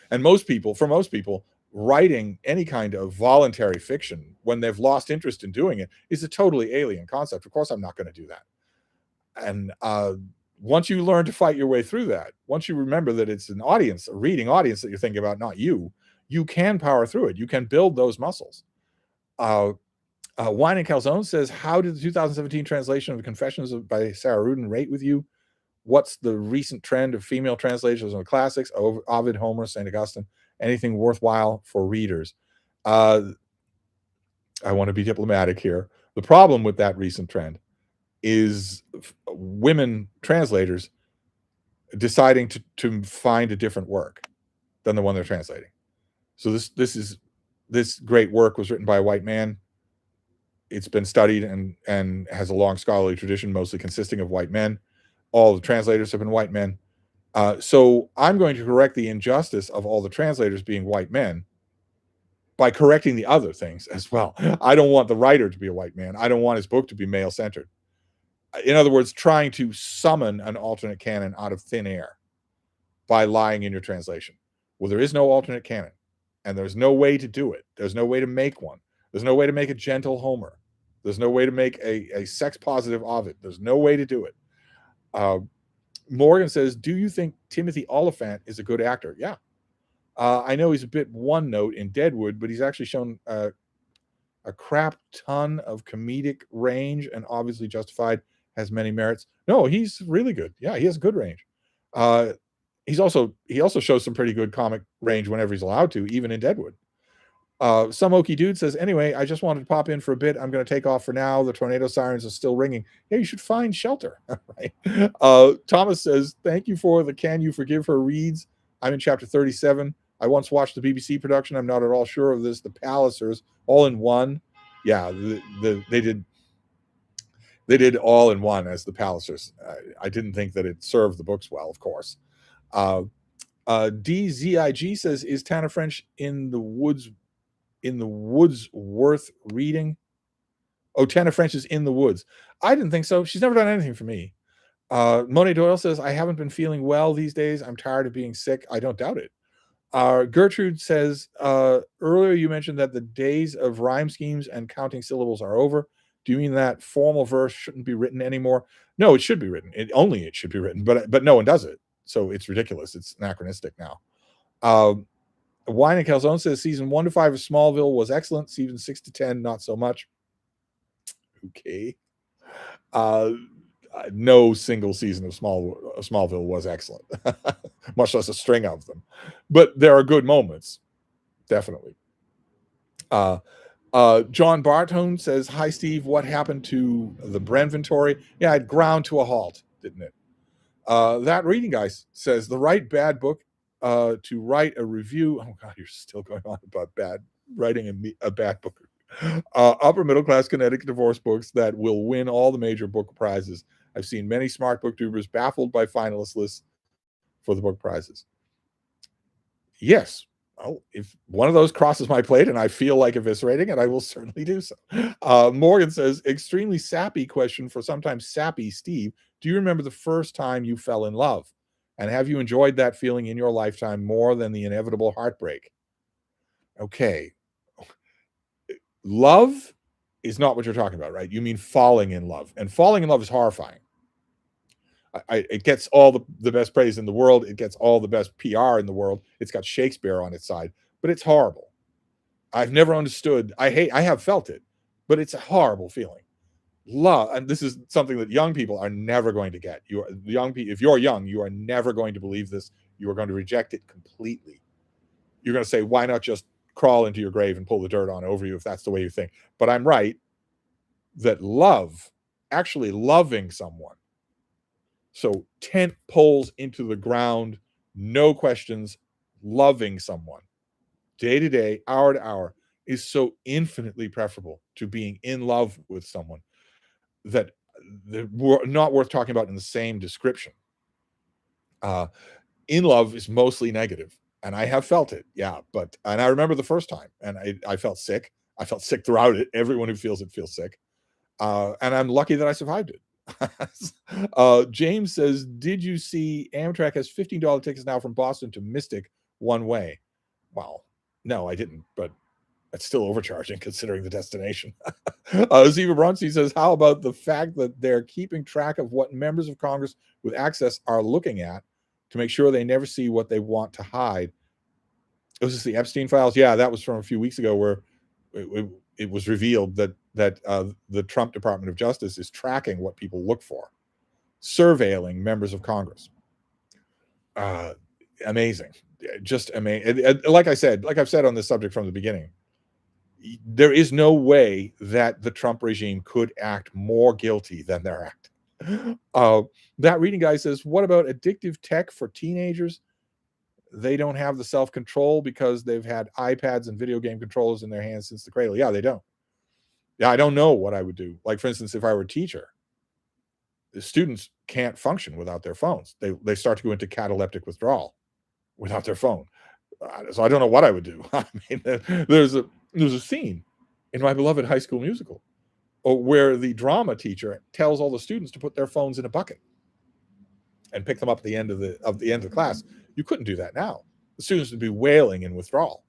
And for most people, writing any kind of voluntary fiction when they've lost interest in doing it is a totally alien concept. Of course, I'm not going to do that. And once you learn to fight your way through that, once you remember that it's an audience, a reading audience that you're thinking about, not you, you can power through it. You can build those muscles. Wine and Calzone says, how did the 2017 translation of Confessions by Sarah Rudin rate with you? What's the recent trend of female translations of classics? Ovid, Homer, St. Augustine, anything worthwhile for readers? I want to be diplomatic here. The problem with that recent trend is women translators deciding to find a different work than the one they're translating. So this great work was written by a white man. It's been studied and has a long scholarly tradition, mostly consisting of white men. All the translators have been white men. So I'm going to correct the injustice of all the translators being white men by correcting the other things as well. I don't want the writer to be a white man. I don't want his book to be male-centered. In other words, trying to summon an alternate canon out of thin air by lying in your translation. Well, there is no alternate canon, and there's no way to do it. There's no way to make one. There's no way to make a gentle Homer. There's no way to make a sex-positive Ovid. There's no way to do it. Morgan says, do you think Timothy Oliphant is a good actor? Yeah. I know he's a bit one note in Deadwood, but he's actually shown a crap ton of comedic range and obviously Justified has many merits. No, he's really good. Yeah, he has good range. He also shows some pretty good comic range whenever he's allowed to, even in Deadwood. Some Okie Dude says, anyway, I just wanted to pop in for a bit. I'm going to take off for now. The tornado sirens are still ringing. Yeah, you should find shelter. Right? Thomas says, thank you for the Can You Forgive Her reads. I'm in chapter 37. I once watched the BBC production. I'm not at all sure of this. The Pallisers, all in one. Yeah, they did all in one as the Pallisers. I didn't think that it served the books well, of course. DZIG says, is Tana French in the woods worth reading? Oh, Tana French is in the woods. I didn't think so. She's never done anything for me. Monet Doyle says, I haven't been feeling well these days. I'm tired of being sick. I don't doubt it. Gertrude says, earlier you mentioned that the days of rhyme schemes and counting syllables are over. Do you mean that formal verse shouldn't be written anymore? No, it should be written. It should be written, but no one does it. So it's ridiculous. It's anachronistic now. Wine and Calzone says season 1 to 5 of Smallville was excellent. Season 6 to 10, not so much. Okay. No single season of Smallville was excellent, much less a string of them. But there are good moments, definitely. John Bartone says, hi, Steve. What happened to the Brenventory? Yeah, it ground to a halt, didn't it? That reading guy says the right bad book to write a review. Oh God, you're still going on about writing a bad book. Upper middle class Connecticut divorce books that will win all the major book prizes. I've seen many smart booktubers baffled by finalist lists for the book prizes. Yes. Oh, if one of those crosses my plate and I feel like eviscerating it, I will certainly do so. Morgan says, extremely sappy question for sometimes sappy Steve. Do you remember the first time you fell in love? And have you enjoyed that feeling in your lifetime more than the inevitable heartbreak? Okay. Love is not what you're talking about, right? You mean falling in love. And falling in love is horrifying. It gets all the best praise in the world. It gets all the best PR in the world. It's got Shakespeare on its side, but it's horrible. I've never understood. I have felt it, but it's a horrible feeling. Love, and this is something that young people are never going to get. If you're young, you are never going to believe this. You are going to reject it completely. You're going to say, why not just crawl into your grave and pull the dirt on over you if that's the way you think? But I'm right that love, actually loving someone, so tent poles into the ground, no questions, loving someone, day to day, hour to hour, is so infinitely preferable to being in love with someone that they're not worth talking about in the same description. In love is mostly negative, and I have felt it, yeah. And I remember the first time, and I felt sick. I felt sick throughout it. Everyone who feels it feels sick, and I'm lucky that I survived it. James says, did you see Amtrak has $15 tickets now from Boston to Mystic one way? Well, no, I didn't, but that's still overcharging considering the destination. Ziva Bronski says, how about the fact that they're keeping track of what members of Congress with access are looking at to make sure they never see what they want to hide? Was this the Epstein files? Yeah, that was from a few weeks ago where it was revealed that the Trump Department of Justice is tracking what people look for, surveilling members of Congress. Amazing, just amazing. Like I've said on this subject from the beginning, there is no way that the Trump regime could act more guilty than they're acting. That reading guy says, what about addictive tech for teenagers? They don't have the self-control because they've had iPads and video game controllers in their hands since the cradle. Yeah, they don't. Yeah, I don't know what I would do. Like, for instance, if I were a teacher, the students can't function without their phones. They start to go into cataleptic withdrawal without their phone. So I don't know what I would do. I mean, there's a scene in my beloved High School Musical where the drama teacher tells all the students to put their phones in a bucket and pick them up at the end of the class. You couldn't do that now. The students would be wailing in withdrawal.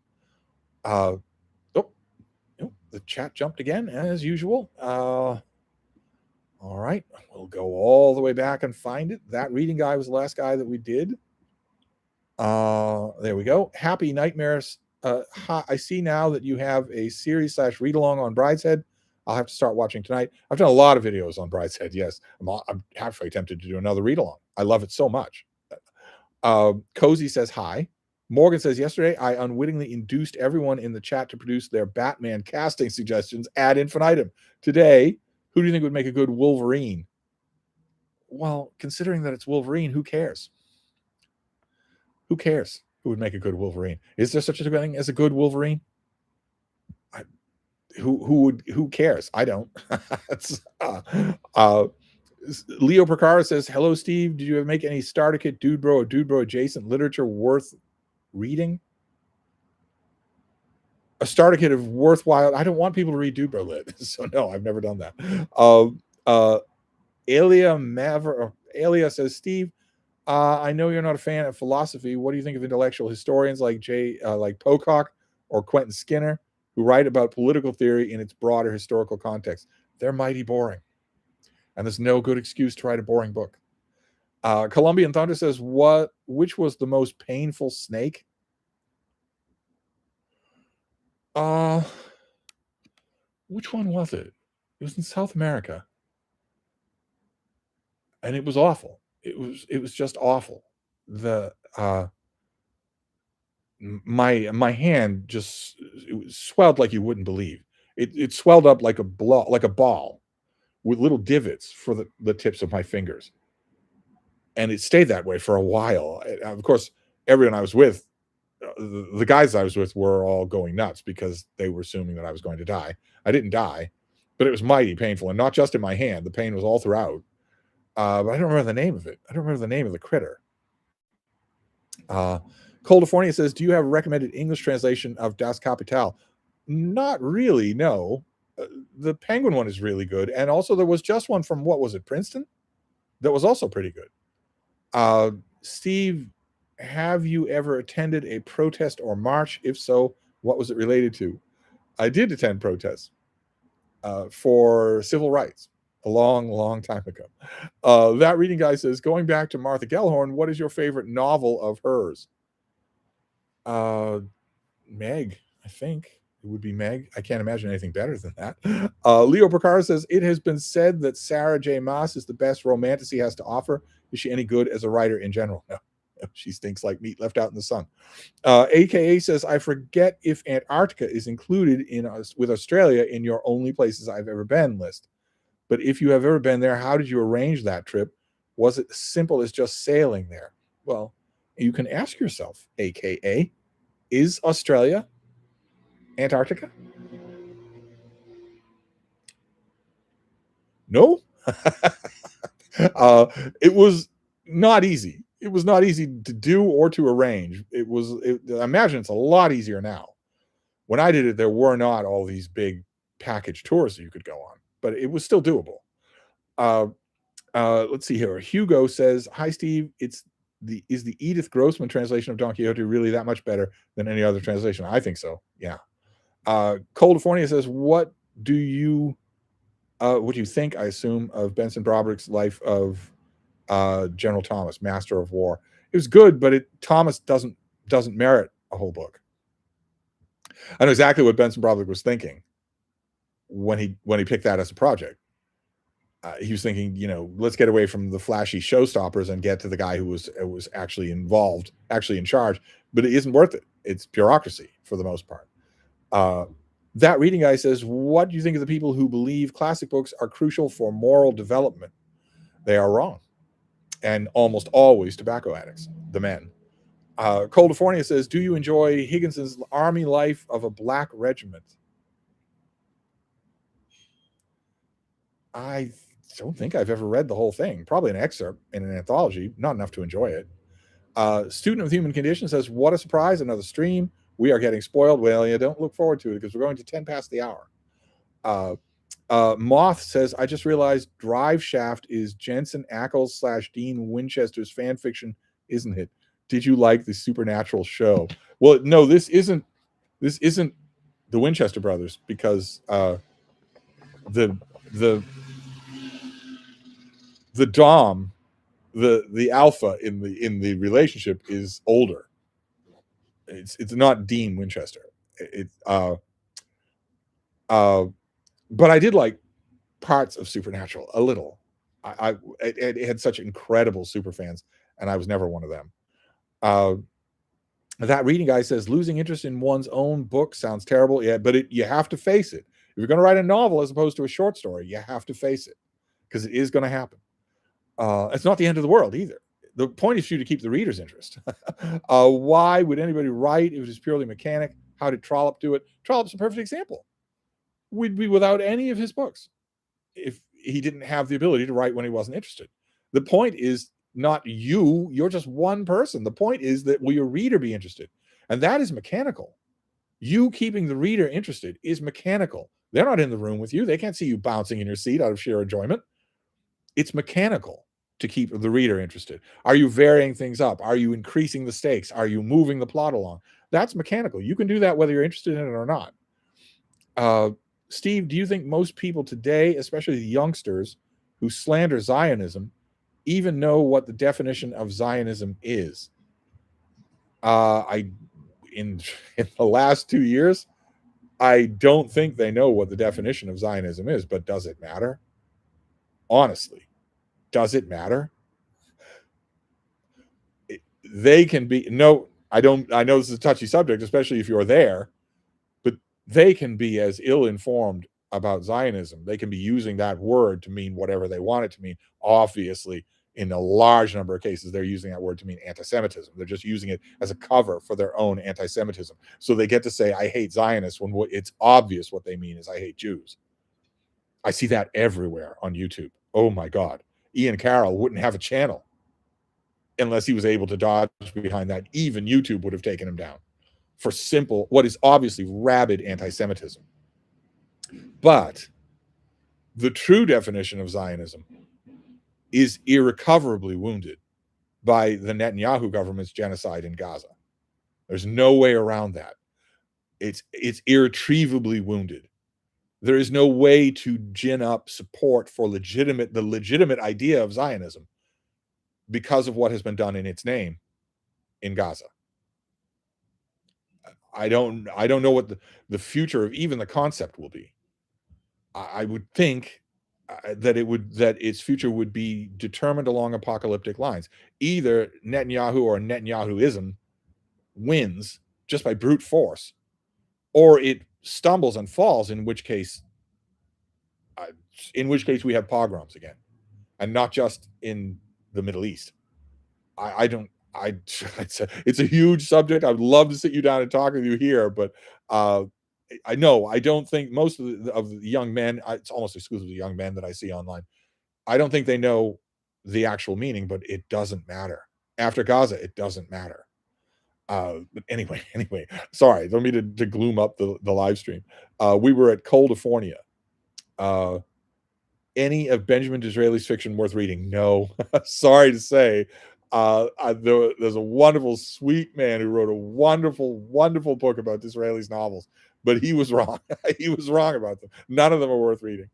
The chat jumped again as usual. All right, we'll go all the way back and find it. That reading guy was the last guy that we did. There we go. Happy Nightmares. I see now that you have a series / read along on Brideshead. I'll have to start watching tonight. I've done a lot of videos on Brideshead. Yes, I'm halfway tempted to do another read along. I love it so much. Cozy says hi. Morgan says, yesterday I unwittingly induced everyone in the chat to produce their Batman casting suggestions ad infinitum. Today, who do you think would make a good Wolverine? Well, considering that it's Wolverine, who cares? Who cares who would make a good Wolverine? Is there such a thing as a good Wolverine? Who cares? I don't. Leo Percara says, hello, Steve. Did you ever make any starter kit Dude Bro or Dude Bro adjacent literature worth reading? A starter kit of worthwhile. I don't want people to read Dude Bro lit. So no, I've never done that. Alia says, Steve, I know you're not a fan of philosophy. What do you think of intellectual historians like Pocock or Quentin Skinner, who write about political theory in its broader historical context? They're mighty boring, and there's no good excuse to write a boring book. Colombian Thunder says, which was the most painful snake? Which one was it? It was in South America, and it was awful. It was just awful. My hand just swelled like you wouldn't believe. It swelled up like a ball with little divots for the tips of my fingers. and it stayed that way for a while. Of course, everyone I was with, the guys I was with were all going nuts because they were assuming that I was going to die. I didn't die, but it was mighty painful, and not just in my hand. The pain was all throughout. But I don't remember the name of it. I don't remember the name of the critter. California says, do you have a recommended English translation of Das Kapital? Not really, no. The Penguin one is really good. And also there was just one from, what was it, Princeton? That was also pretty good. Steve, have you ever attended a protest or march? If so, what was it related to? I did attend protests for civil rights a long, long time ago. That reading guy says, going back to Martha Gellhorn, what is your favorite novel of hers? Meg, I think it would be Meg. I can't imagine anything better than that. Leo Picard says, it has been said that Sarah J. Maas is the best romance he has to offer. Is she any good as a writer in general? No, she stinks like meat left out in the sun. AKA says, I forget if Antarctica is included with Australia in your only places I've ever been list. But if you have ever been there, how did you arrange that trip? Was it simple as just sailing there? Well, you can ask yourself, AKA, is Australia Antarctica? No. It was not easy. It was not easy to do or to arrange. I imagine it's a lot easier now. When I did it, there were not all these big package tours that you could go on, but it was still doable. Let's see here. Hugo says, hi, Steve. Is the Edith Grossman translation of Don Quixote really that much better than any other translation? I think so. Yeah. California says, what do you think, I assume, of Benson Broderick's life of General Thomas, Master of War? It was good, but Thomas doesn't merit a whole book. I know exactly what Benson Broderick was thinking when he picked that as a project. He was thinking, let's get away from the flashy showstoppers and get to the guy who was actually involved, actually in charge. But it isn't worth it. It's bureaucracy for the most part. That reading guy says, what do you think of the people who believe classic books are crucial for moral development? They are wrong. And almost always tobacco addicts, the men. California says, do you enjoy Higginson's Army Life of a Black Regiment? I don't think I've ever read the whole thing. Probably an excerpt in an anthology, not enough to enjoy it. Student of Human Condition says, what a surprise, another stream. We are getting spoiled. Well, yeah, don't look forward to it because we're going to 10 past the hour. Moth says, I just realized Drive Shaft is Jensen Ackles / Dean Winchester's fan fiction, isn't it? Did you like the Supernatural show? Well, no, this isn't the Winchester brothers, because the Dom, the alpha in the relationship is older. It's not Dean Winchester. But I did like parts of Supernatural a little. It had such incredible super fans, and I was never one of them. That reading guy says, losing interest in one's own book sounds terrible. Yeah, but you have to face it. If you're going to write a novel as opposed to a short story, you have to face it, because it is going to happen. It's not the end of the world either. The point is for you to keep the reader's interest. Why would anybody write if it was purely mechanic? How did Trollope do it? Trollope's a perfect example. We'd be without any of his books if he didn't have the ability to write when he wasn't interested. The point is not you're just one person. The point is that will your reader be interested? And that is mechanical. You keeping the reader interested is mechanical. They're not in the room with you. They can't see you bouncing in your seat out of sheer enjoyment. It's mechanical to keep the reader interested. Are you varying things up? Are you increasing the stakes? Are you moving the plot along? That's mechanical. You can do that whether you're interested in it or not. Steve, do you think most people today, especially the youngsters who slander Zionism, even know what the definition of Zionism is? In the last 2 years, I don't think they know what the definition of Zionism is, but does it matter? Honestly, does it matter? They can be, no, I know this is a touchy subject, especially if you're there, but they can be as ill-informed about Zionism. They can be using that word to mean whatever they want it to mean. Obviously, in a large number of cases, they're using that word to mean anti-Semitism. They're just using it as a cover for their own anti-Semitism. So they get to say, I hate Zionists, when it's obvious what they mean is I hate Jews. I see that everywhere on YouTube. Oh my God. Ian Carroll wouldn't have a channel unless he was able to dodge behind that. Even YouTube would have taken him down for simple, what is obviously rabid anti-Semitism. But the true definition of Zionism is irrecoverably wounded by the Netanyahu government's genocide in Gaza. There's no way around that. It's irretrievably wounded. There is no way to gin up support for the legitimate idea of Zionism because of what has been done in its name in Gaza. I don't know what the future of even the concept will be. I would think that its future would be determined along apocalyptic lines. Either Netanyahu or Netanyahuism wins just by brute force, or it stumbles and falls, in which case we have pogroms again, and not just in the Middle East. It's a huge subject. I would love to sit you down and talk with you here, but I don't think most of the young men, it's almost exclusively young men that I see online, I don't think they know the actual meaning, but it doesn't matter. After Gaza, it doesn't matter. But anyway, sorry, don't mean to gloom up the live stream. We were at California. Any of Benjamin Disraeli's fiction worth reading? No. Sorry to say. There's a wonderful, sweet man who wrote a wonderful, wonderful book about Disraeli's novels, but he was wrong. He was wrong about them. None of them are worth reading.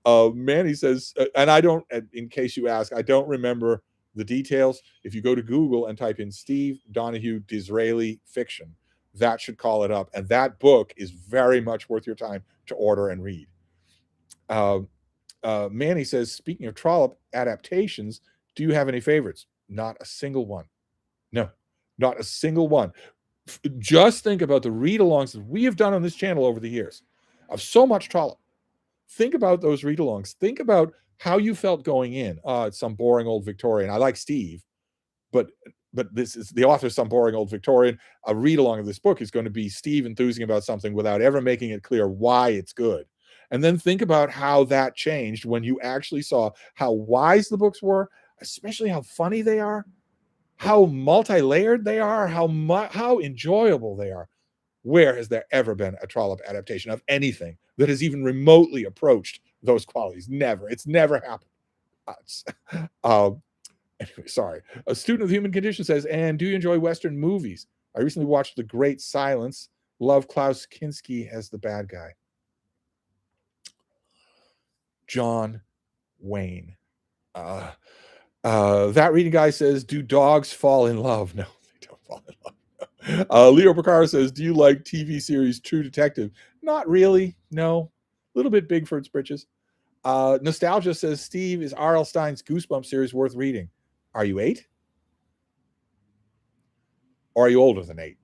Manny says, and I don't, in case you ask, I don't remember the details. If you go to Google and type in Steve Donahue Disraeli fiction, that should call it up. And that book is very much worth your time to order and read. Manny says, speaking of Trollope adaptations, do you have any favorites? Not a single one. No, not a single one. Just think about the read-alongs that we have done on this channel over the years of so much Trollope. Think about those read-alongs. Think about how you felt going in. It's some boring old Victorian. I like Steve, but this is the author, some boring old Victorian. A read-along of this book is going to be Steve enthusing about something without ever making it clear why it's good. And then think about how that changed when you actually saw how wise the books were, especially how funny they are, how multi-layered they are, how enjoyable they are. Where has there ever been a Trollope adaptation of anything that has even remotely approached those qualities? Never. It's never happened. Anyway, sorry. A student of the human condition says, and do you enjoy Western movies? I recently watched The Great Silence. Love Klaus Kinski as the bad guy. John Wayne. That reading guy says, do dogs fall in love? No, they don't fall in love. Leo Picard says, do you like TV series True Detective? Not really. No. A little bit big for its britches. Nostalgia says, Steve, is R.L. Stein's Goosebumps series worth reading? Are you 8? Or are you older than 8?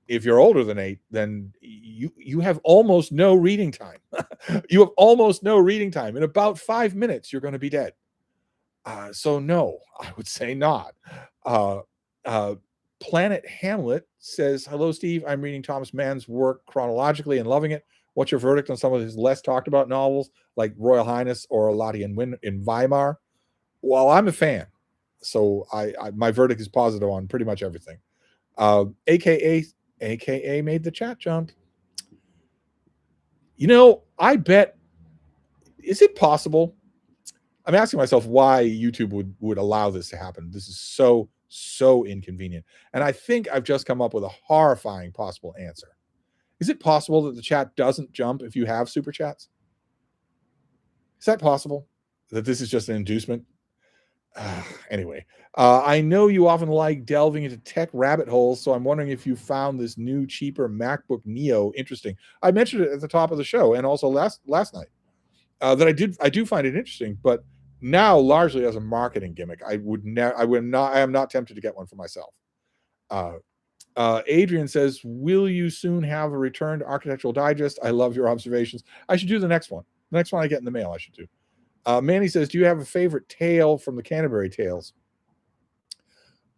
If you're older than 8, then you have almost no reading time. You have almost no reading time. In about 5 minutes, you're going to be dead. So no, I would say not. Planet Hamlet says, hello, Steve. I'm reading Thomas Mann's work chronologically and loving it. What's your verdict on some of his less talked about novels like Royal Highness or Lottie in Weimar? Well, I'm a fan. So my verdict is positive on pretty much everything. AKA made the chat jump. I bet, is it possible? I'm asking myself why YouTube would allow this to happen. This is so inconvenient. And I think I've just come up with a horrifying possible answer. Is it possible that the chat doesn't jump if you have super chats? Is that possible? That this is just an inducement? Anyway, I know you often like delving into tech rabbit holes, so I'm wondering if you found this new, cheaper MacBook Neo interesting. I mentioned it at the top of the show and also last night that I do find it interesting, but now largely as a marketing gimmick. I am not tempted to get one for myself. Adrian says, will you soon have a return to Architectural Digest? I love your observations. I should do the next one. The next one I get in the mail, I should do. Manny says, do you have a favorite tale from the Canterbury Tales?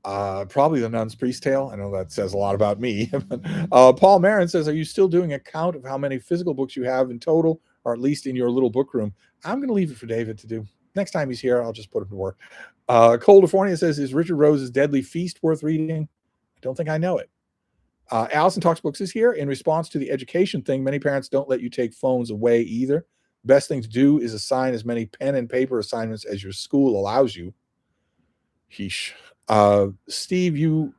Probably the Nun's Priest Tale. I know that says a lot about me. Paul Marin says, are you still doing a count of how many physical books you have in total, or at least in your little book room? I'm going to leave it for David to do. Next time he's here, I'll just put him to work. California says, is Richard Rose's Deadly Feast worth reading? I don't think I know it. Allison Talks Books is here. In response to the education thing, many parents don't let you take phones away either. Best thing to do is assign as many pen and paper assignments as your school allows you. Heesh. Steve, you,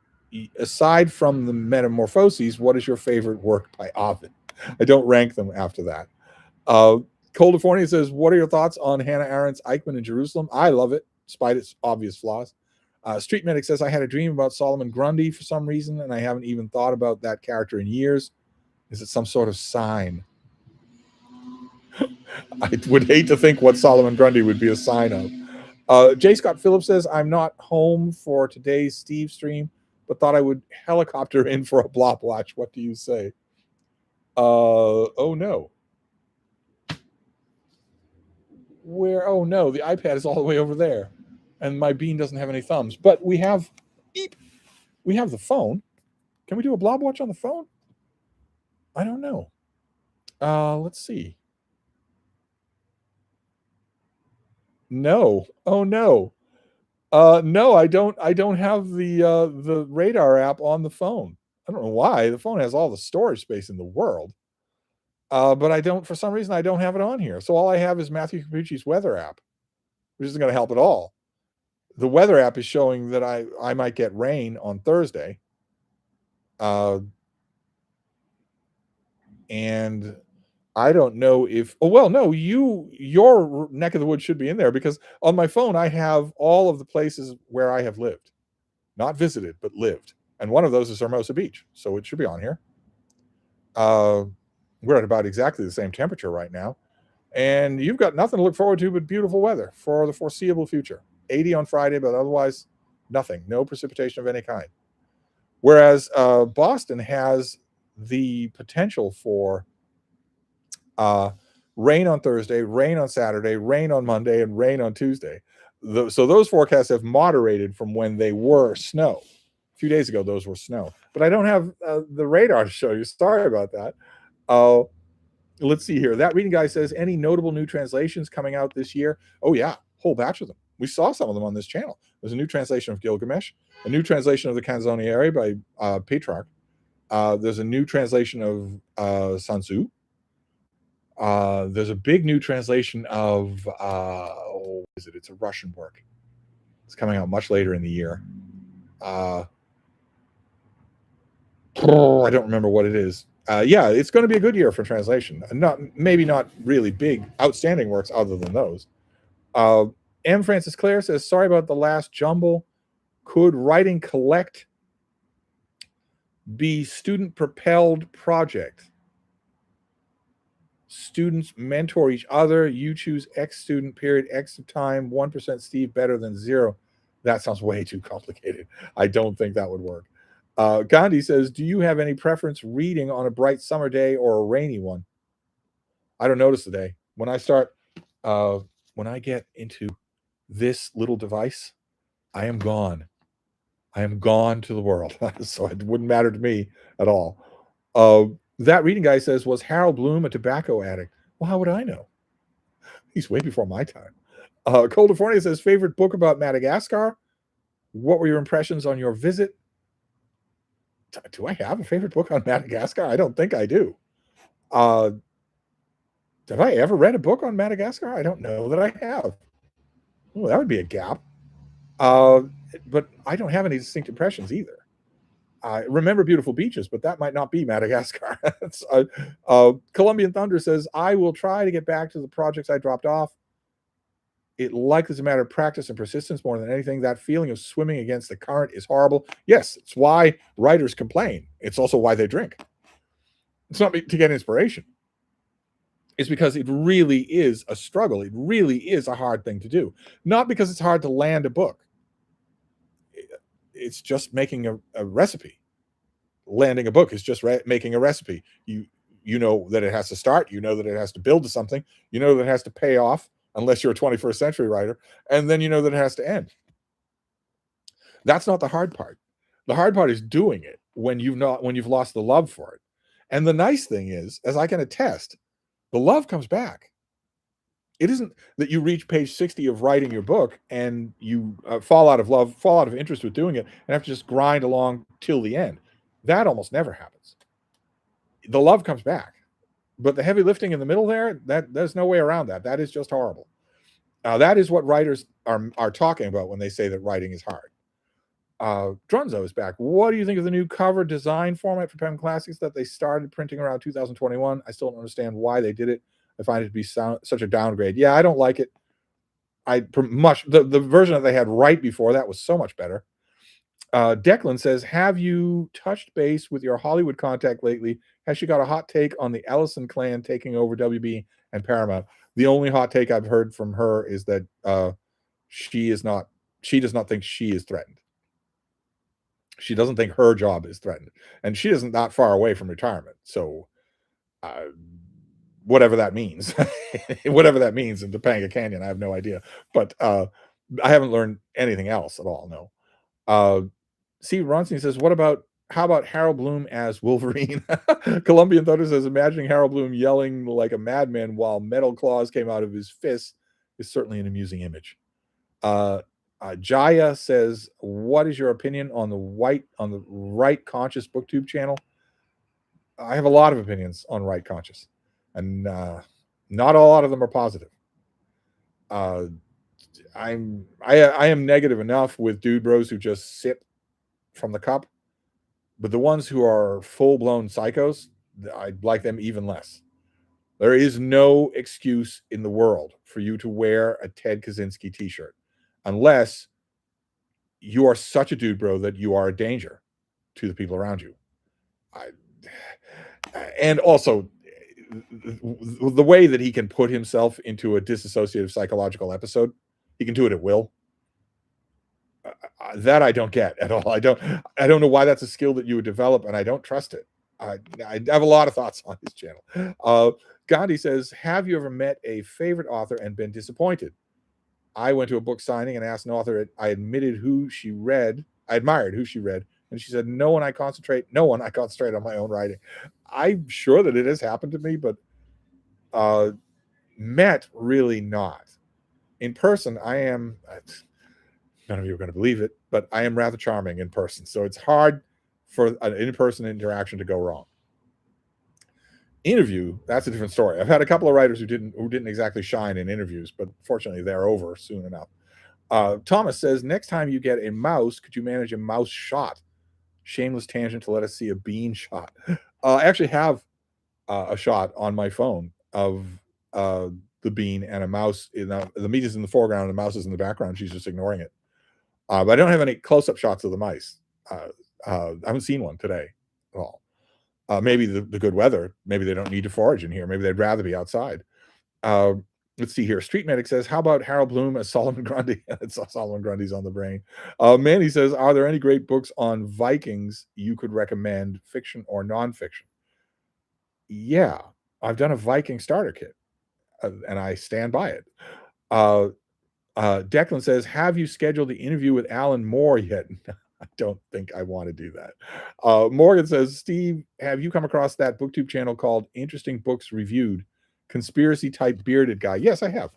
aside from the Metamorphoses, what is your favorite work by Ovid? I don't rank them after that. California says, what are your thoughts on Hannah Arendt's Eichmann in Jerusalem? I love it, despite its obvious flaws. Street Medic says, I had a dream about Solomon Grundy for some reason, and I haven't even thought about that character in years. Is it some sort of sign? I would hate to think what Solomon Grundy would be a sign of. J. Scott Phillips says, I'm not home for today's Steve stream, but thought I would helicopter in for a blob watch. What do you say? Oh no. Where? Oh no, the iPad is all the way over there, and my bean doesn't have any thumbs. But we have the phone. Can we do a blob watch on the phone? I don't know. Let's see. No. Oh no. No, I don't have the radar app on the phone. I don't know why. The phone has all the storage space in the world. But I don't, for some reason, I don't have it on here. So all I have is Matthew Capucci's weather app, which isn't going to help at all. The weather app is showing that I might get rain on Thursday. And I don't know if, oh, well, no, your neck of the woods should be in there, because on my phone, I have all of the places where I have lived, not visited, but lived. And one of those is Hermosa Beach. So it should be on here. We're at about exactly the same temperature right now. And you've got nothing to look forward to but beautiful weather for the foreseeable future. 80 on Friday, but otherwise nothing, no precipitation of any kind. Whereas Boston has the potential for rain on Thursday, rain on Saturday, rain on Monday, and rain on Tuesday. So those forecasts have moderated from when they were snow. A few days ago, those were snow. But I don't have the radar to show you. Sorry about that. Let's see here. That reading guy says, any notable new translations coming out this year? Oh, yeah, whole batch of them. We saw some of them on this channel. There's a new translation of Gilgamesh, a new translation of the Canzoniere by Petrarch. There's a new translation of Sun Tzu. There's a big new translation of, what is it? It's a Russian work. It's coming out much later in the year. I don't remember what it is. Yeah, it's going to be a good year for translation. Maybe not really big, outstanding works other than those. M. Francis Clare says, sorry about the last jumble. Could writing collect be student-propelled project? Students mentor each other. You choose X student, period, X of time, 1% Steve better than 0. That sounds way too complicated. I don't think that would work. Gandhi says, do you have any preference reading on a bright summer day or a rainy one? I don't notice the day. When I get into this little device, I am gone. I am gone to the world. So it wouldn't matter to me at all. That reading guy says, was Harold Bloom a tobacco addict? Well, how would I know? He's way before my time. California says, favorite book about Madagascar? What were your impressions on your visit? Do I have a favorite book on Madagascar? I don't think I do. Have I ever read a book on Madagascar? I don't know that I have. Oh, that would be a gap. But I don't have any distinct impressions either. I remember Beautiful Beaches, but that might not be Madagascar. Colombian Thunder says, I will try to get back to the projects I dropped off. It likely is a matter of practice and persistence more than anything. That feeling of swimming against the current is horrible. Yes, it's why writers complain. It's also why they drink. It's not to get inspiration. It's because it really is a struggle. It really is a hard thing to do. Not because it's hard to land a book. It's just making a recipe. Landing a book is just making a recipe. You know that it has to start. You know that it has to build to something. You know that it has to pay off unless you're a 21st century writer, and then you know that it has to end. That's not the hard part. The hard part is doing it when you've lost the love for it. And the nice thing is, as I can attest, the love comes back. It isn't that you reach page 60 of writing your book and you fall out of interest with doing it, and have to just grind along till the end. That almost never happens. The love comes back, but the heavy lifting in the middle there's no way around that. That is just horrible. That is what writers are talking about when they say that writing is hard. Drunzo is back. What do you think of the new cover design format for Pen Classics that they started printing around 2021? I still don't understand why they did it. I find it to be such a downgrade. Yeah, I don't like it. The version that they had right before that was so much better. Declan says, have you touched base with your Hollywood contact lately? Has she got a hot take on the Ellison clan taking over WB and Paramount? The only hot take I've heard from her is that she does not think she is threatened. She doesn't think her job is threatened, and she isn't that far away from retirement. So whatever that means, whatever that means in Topanga Canyon, I have no idea. But I haven't learned anything else at all. No. Steve Ronstein says, how about Harold Bloom as Wolverine? Colombian Thunder says, imagining Harold Bloom yelling like a madman while metal claws came out of his fists is certainly an amusing image. Jaya says, what is your opinion on the Right Conscious BookTube channel? I have a lot of opinions on Right Conscious, and not a lot of them are positive. I am negative enough with dude bros who just sip from the cup, but the ones who are full-blown psychos, I like them even less. There is no excuse in the world for you to wear a Ted Kaczynski t-shirt unless you are such a dude bro that you are a danger to the people around you. And also, the way that he can put himself into a disassociative psychological episode, he can do it at will. That I don't get at all. I don't know why that's a skill that you would develop, and I don't trust it. I have a lot of thoughts on his channel. Gandhi says, have you ever met a favorite author and been disappointed? I went to a book signing and asked an author, I admired who she read, and she said, no one, I concentrate on my own writing. I'm sure that it has happened to me, but met, really not. In person, I am, none of you are going to believe it, but I am rather charming in person. So it's hard for an in-person interaction to go wrong. Interview, that's a different story. I've had a couple of writers who didn't exactly shine in interviews, but fortunately they're over soon enough. Thomas says, next time you get a mouse, could you manage a mouse shot? Shameless tangent to let us see a bean shot. I actually have a shot on my phone of the bean and a mouse. The meat is in the foreground and the mouse is in the background. She's just ignoring it. But I don't have any close-up shots of the mice. I haven't seen one today at all. Maybe the good weather. Maybe they don't need to forage in here. Maybe they'd rather be outside. Let's see here. Street Medic says, how about Harold Bloom as Solomon Grundy? It's Solomon Grundy's on the brain. Manny says, are there any great books on Vikings you could recommend, fiction or nonfiction? Yeah, I've done a Viking starter kit, and I stand by it. Declan says, have you scheduled the interview with Alan Moore yet? I don't think I want to do that. Morgan says, Steve, have you come across that BookTube channel called Interesting Books Reviewed? Conspiracy type bearded guy. Yes, I have.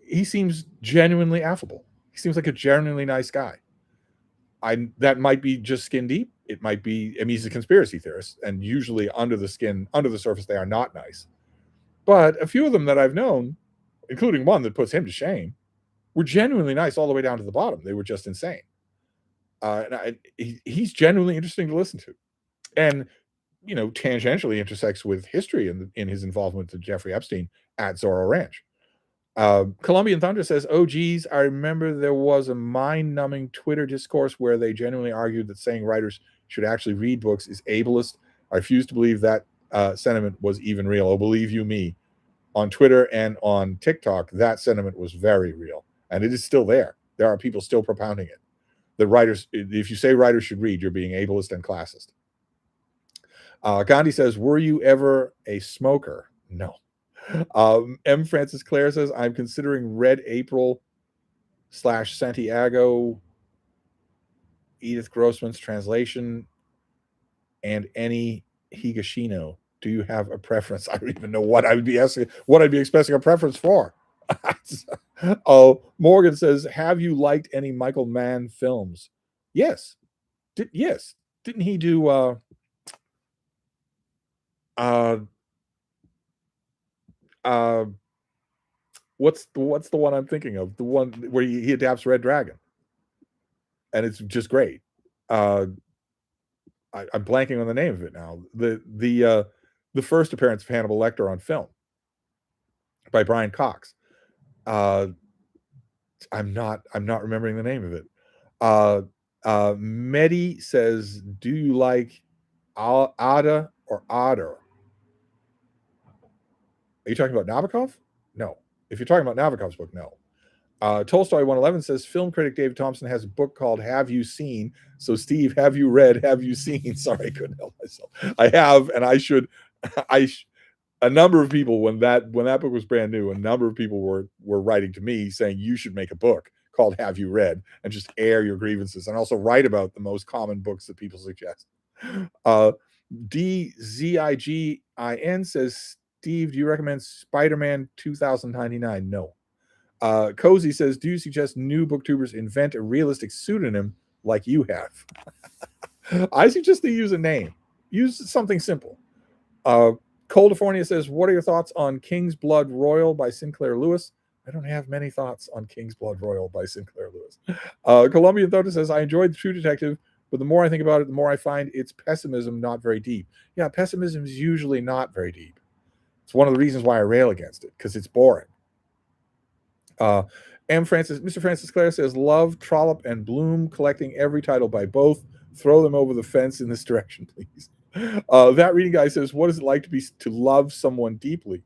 He seems genuinely affable. He seems like a genuinely nice guy. That might be just skin deep. It might be, I mean, he's a conspiracy theorist, and usually under the surface, they are not nice. But a few of them that I've known, including one that puts him to shame, were genuinely nice all the way down to the bottom. They were just insane. He's genuinely interesting to listen to. And, tangentially intersects with history in his involvement with Jeffrey Epstein at Zorro Ranch. Colombian Thunder says, oh, geez, I remember there was a mind-numbing Twitter discourse where they genuinely argued that saying writers should actually read books is ableist. I refuse to believe that sentiment was even real. Oh, believe you me. On Twitter and on TikTok, that sentiment was very real. And it is still there. There are people still propounding it. If you say writers should read, you're being ableist and classist. Gandhi says, were you ever a smoker? No. M. Francis Clare says, I'm considering Red April / Santiago, Edith Grossman's translation, and any Higashino. Do you have a preference? I don't even know what I'd be asking, what I'd be expressing a preference for. Oh, Morgan says, have you liked any Michael Mann films? Yes. Yes. Didn't he do what's the one I'm thinking of? The one where he adapts Red Dragon, and it's just great. I'm blanking on the name of it now. The first appearance of Hannibal Lecter on film by Brian Cox. I'm not remembering the name of it. Medi says, do you like Ada or Otter? Are you talking about Nabokov? No. If you're talking about Nabokov's book, no. Tolstoy 111 says, film critic David Thompson has a book called Have You Seen? So, Steve, have you read? Have you seen? Sorry, I couldn't help myself. I have, and I should. A number of people, when that book was brand new, a number of people were writing to me saying you should make a book called Have You Read, and just air your grievances and also write about the most common books that people suggest. DZIGIN says, Steve, do you recommend Spider-Man 2099? No. Cozy says, do you suggest new booktubers invent a realistic pseudonym like you have? I suggest they use a name. Use something simple. Coldifornia says, what are your thoughts on King's Blood Royal by Sinclair Lewis? I don't have many thoughts on King's Blood Royal by Sinclair Lewis. Colombian Thota says, I enjoyed The True Detective, but the more I think about it, the more I find its pessimism not very deep. Yeah, pessimism is usually not very deep. It's one of the reasons why I rail against it, because it's boring. Mr. Francis Clare says, love Trollope and Bloom, collecting every title by both. Throw them over the fence in this direction, please. That reading guy says, what is it like to love someone deeply?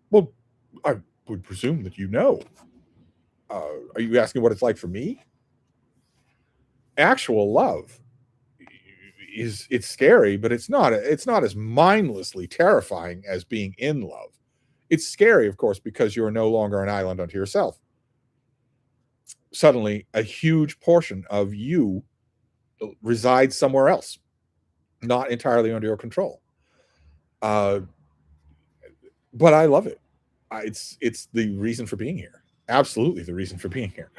Well, I would presume that you know. Are you asking what it's like for me? Actual love it's scary, but it's not as mindlessly terrifying as being in love. It's scary, of course, because you're no longer an island unto yourself. Suddenly, a huge portion of you resides somewhere else, not entirely under your control. But I love it. It's the reason for being here. Absolutely the reason for being here.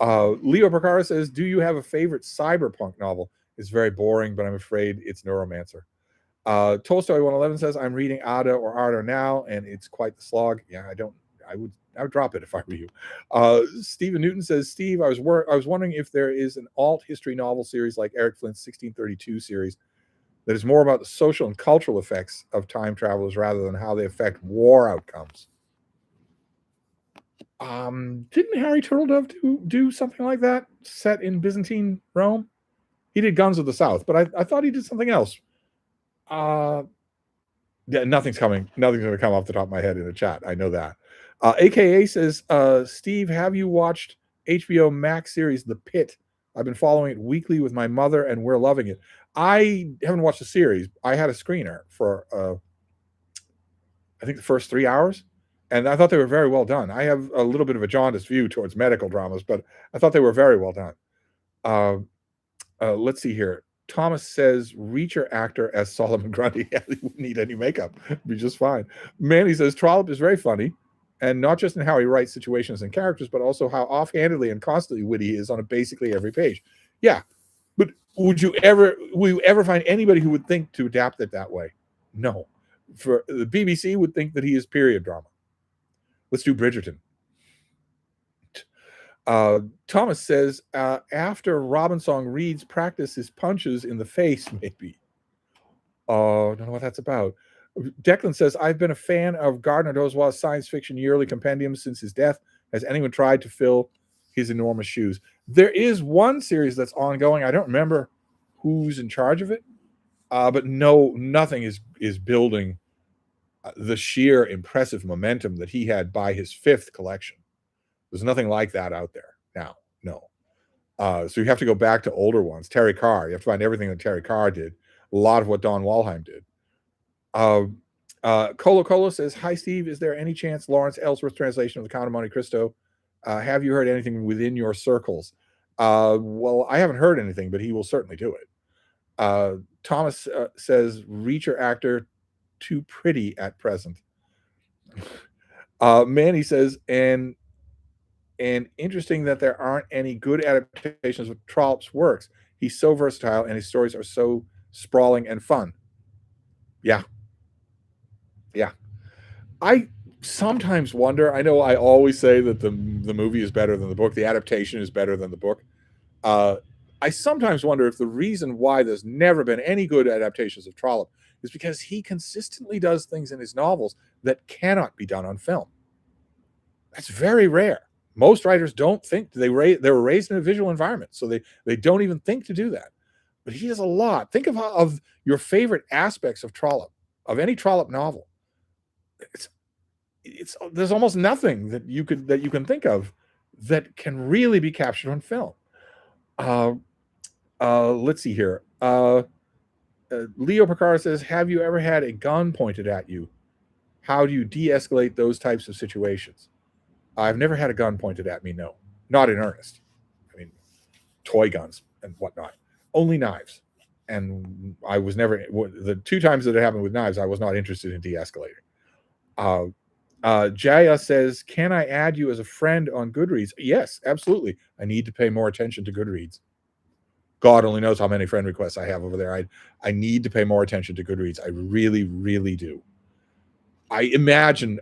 Leo Percara says, do you have a favorite cyberpunk novel? It's very boring, but I'm afraid it's Neuromancer. Tolstoy 111 says, I'm reading Ada or Arda now, and it's quite the slog. Yeah, I would drop it if I were you. Stephen Newton says, Steve, I was wondering if there is an alt history novel series like Eric Flint's 1632 series that is more about the social and cultural effects of time travelers rather than how they affect war outcomes. Didn't Harry Turtledove do something like that, set in Byzantine Rome? He did Guns of the South, but I thought he did something else. Yeah, nothing's going to come off the top of my head in the chat. I know that. AKA says, Steve, have you watched HBO Max series The Pit? I've been following it weekly with my mother, and we're loving it. I haven't watched the series. I had a screener for, I think, the first 3 hours, and I thought they were very well done. I have a little bit of a jaundiced view towards medical dramas, but I thought they were very well done. Let's see here. Thomas says, Reacher actor as Solomon Grundy. Yeah, he wouldn't need any makeup. It'd be just fine. Manny says, Trollope is very funny, and not just in how he writes situations and characters, but also how offhandedly and constantly witty he is on basically every page. Yeah, but would you ever find anybody who would think to adapt it that way? No. For the BBC would think that he is period drama. Let's do Bridgerton. Thomas says, after Robinsong reads, practice his punches in the face, maybe. I don't know what that's about. Declan says, I've been a fan of Gardner Dozois' science fiction yearly compendium since his death. Has anyone tried to fill his enormous shoes? There is one series that's ongoing. I don't remember who's in charge of it, but no, nothing is building the sheer impressive momentum that he had by his 5th collection. There's nothing like that out there now. No. So you have to go back to older ones. Terry Carr. You have to find everything that Terry Carr did. A lot of what Don Walheim did. Colo Colo says, "Hi Steve, is there any chance Lawrence Ellsworth's translation of the Count of Monte Cristo? Have you heard anything within your circles?" Well, I haven't heard anything, but he will certainly do it. Thomas says, "Reacher actor too pretty at present." Manny says, and interesting that there aren't any good adaptations of Trollope's works. He's so versatile, and his stories are so sprawling and fun. Yeah, yeah. I sometimes wonder. I know I always say that the movie is better than the book. The adaptation is better than the book. Uh, I sometimes wonder if the reason why there's never been any good adaptations of Trollope is because he consistently does things in his novels that cannot be done on film. That's very rare. Most writers don't think they were raised in a visual environment, so they don't even think to do that. But he does a lot. Think of your favorite aspects of Trollope, of any Trollope novel. It's there's almost nothing that you can think of that can really be captured on film. Let's see here. Leo Picard says, "Have you ever had a gun pointed at you? How do you de-escalate those types of situations?" I've never had a gun pointed at me. No, not in earnest. I mean, toy guns and whatnot. Only knives. And I was never, the 2 times that it happened with knives, I was not interested in de-escalating. Jaya says, "Can I add you as a friend on Goodreads?" Yes, absolutely. I need to pay more attention to Goodreads. God only knows how many friend requests I have over there. I need to pay more attention to Goodreads. I really, really do. I imagine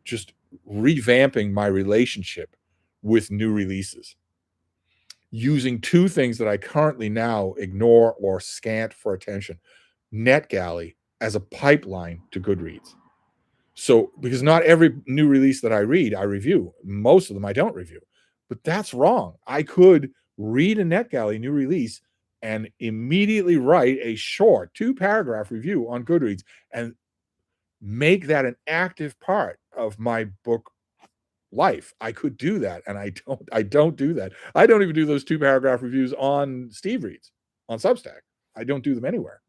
just revamping my relationship with new releases using 2 things that I currently now ignore or scant for attention: NetGalley as a pipeline to Goodreads. So, because not every new release that I read, I review. Most of them I don't review. But that's wrong. I could read a NetGalley new release and immediately write a short 2-paragraph review on Goodreads and make that an active part of my book life. I could do that, and I don't do that. I don't even do those 2-paragraph reviews on Steve Reads on Substack. I don't do them anywhere.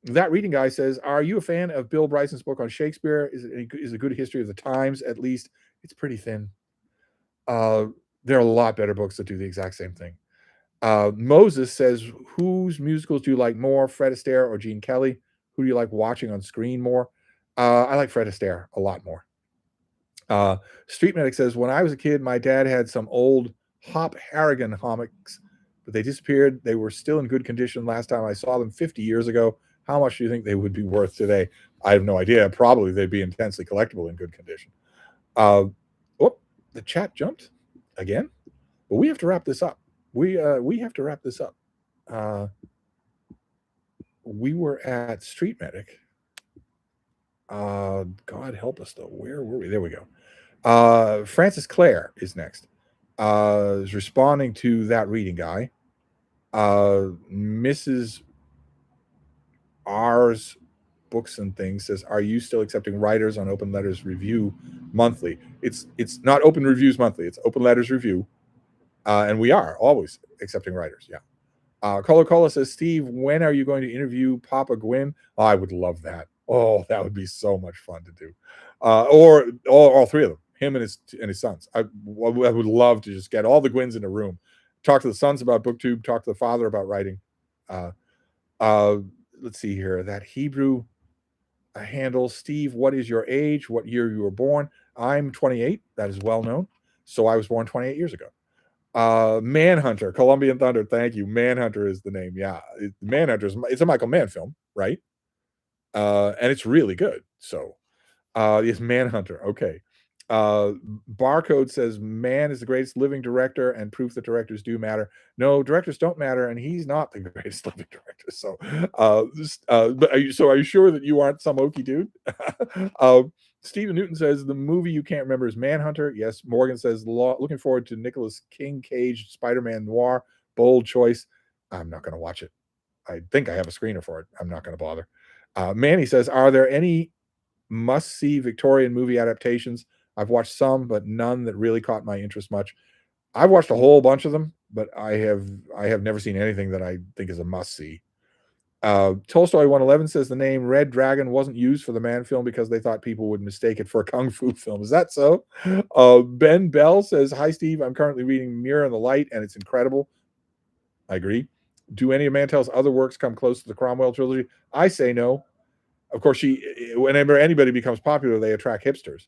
That reading guy says, "Are you a fan of Bill Bryson's book on Shakespeare? Is a good history of the times, at least?" It's pretty thin. There are a lot better books that do the exact same thing. Moses says, "Whose musicals do you like more, Fred Astaire or Gene Kelly? Who do you like watching on screen more?" I like Fred Astaire a lot more. Street Medic says, "When I was a kid, my dad had some old Hop Harrigan comics, but they disappeared. They were still in good condition last time I saw them 50 years ago. How much do you think they would be worth today?" I have no idea. Probably they'd be intensely collectible in good condition. Oh, the chat jumped again. But we have to wrap this up. We have to wrap this up. We were at Street Medic. God help us though. Where were we? There we go. Francis Clare is next. Is responding to that reading guy. Mrs. R's Books and Things says, "Are you still accepting writers on Open Letters Review monthly?" It's not Open Reviews monthly. It's Open Letters Review, and we are always accepting writers. Yeah. Cola Cola says, "Steve, when are you going to interview Papa Gwyn?" Oh, I would love that. Oh, that would be so much fun to do. Or all 3 of them, him and his sons. I would love to just get all the Gwyns in a room, talk to the sons about BookTube, talk to the father about writing. Let's see here. That Hebrew handle, Steve, what is your age? What year you were born? I'm 28. That is well known. So I was born 28 years ago. Manhunter, Colombian Thunder. Thank you. Manhunter is the name. Yeah, Manhunter it's a Michael Mann film, right? And it's really good. So, it's Manhunter. Okay. Barcode says Mann is the greatest living director and proof that directors do matter. No, directors don't matter, and he's not the greatest living director. So, but are you sure that you aren't some okie dude? Stephen Newton says the movie you can't remember is Manhunter. Yes. Morgan says looking forward to Nicolas Cage Spider-Man Noir. Bold choice. I'm not going to watch it. I think I have a screener for it. I'm not going to bother. Manny says, "Are there any must-see Victorian movie adaptations? I've watched some, but none that really caught my interest much." I've watched a whole bunch of them, but I have never seen anything that I think is a must-see. Tolstoy 111 says the name Red Dragon wasn't used for the Man film because they thought people would mistake it for a kung fu film. Is that so? Ben Bell says, "Hi Steve, I'm currently reading Mirror and the Light, and it's incredible." I agree. Do any of Mantell's other works come close to the Cromwell trilogy? I say no. Of course, whenever anybody becomes popular, they attract hipsters,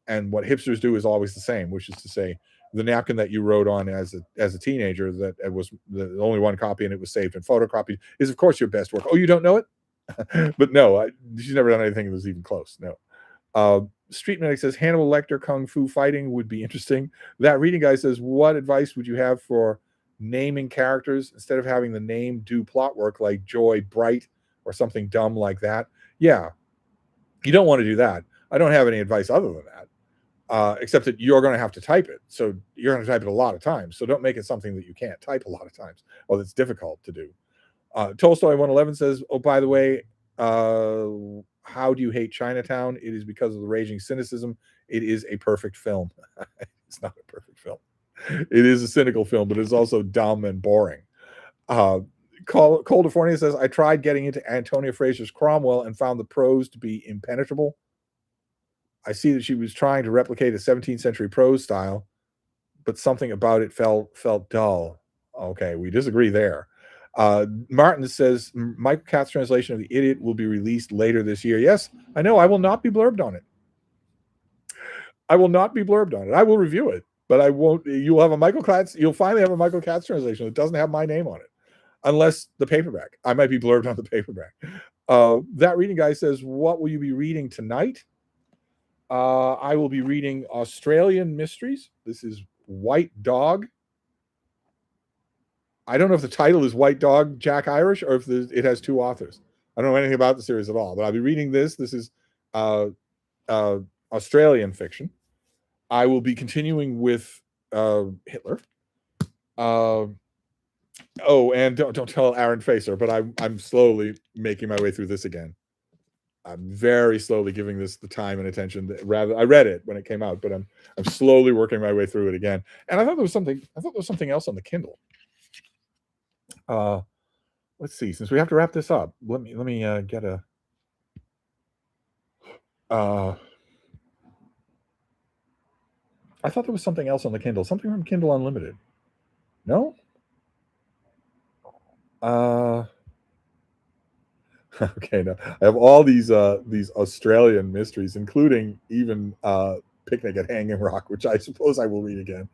and what hipsters do is always the same, which is to say, the napkin that you wrote on as a teenager that it was the only one copy and it was saved and photocopied is, of course, your best work. Oh, you don't know it? But no, she's never done anything that was even close. No. Street Medic says Hannibal Lecter kung fu fighting would be interesting. That reading guy says, what advice would you have for naming characters instead of having the name do plot work like Joy Bright or something dumb like that? Yeah, you don't want to do that. I don't have any advice other than that, except that you're going to have to type it. So you're going to type it a lot of times. So don't make it something that you can't type a lot of times. Well, it's difficult to do. Tolstoy 111 says, oh, by the way, how do you hate Chinatown? It is because of the raging cynicism. It is a perfect film. It's not a perfect film. It is a cynical film, but it's also dumb and boring. California says, I tried getting into Antonia Fraser's Cromwell and found the prose to be impenetrable. I see that she was trying to replicate a 17th century prose style, but something about it felt dull. Okay, we disagree there. Martin says, Michael Catt's translation of The Idiot will be released later this year. Yes, I know. I will not be blurbed on it. I will not be blurbed on it. I will review it, but I won't. You'll finally have a Michael Catt's translation that doesn't have my name on it. Unless the paperback. I might be blurbed on the paperback. That reading guy says, what will you be reading tonight? I will be reading Australian Mysteries. This is White Dog. I don't know if the title is White Dog, Jack Irish, or if it has two authors. I don't know anything about the series at all, but I'll be reading this. This is Australian fiction. I will be continuing with Hitler. Oh, and don't tell Aaron Facer, but I'm slowly making my way through this again. I'm very slowly giving this the time and attention. I read it when it came out, but I'm slowly working my way through it again. And I thought there was something else on the Kindle. Let's see. Since we have to wrap this up, let me get a. I thought there was something else on the Kindle. Something from Kindle Unlimited. No. Okay, no. I have all these Australian mysteries, including even Picnic at Hanging Rock, which I suppose I will read again.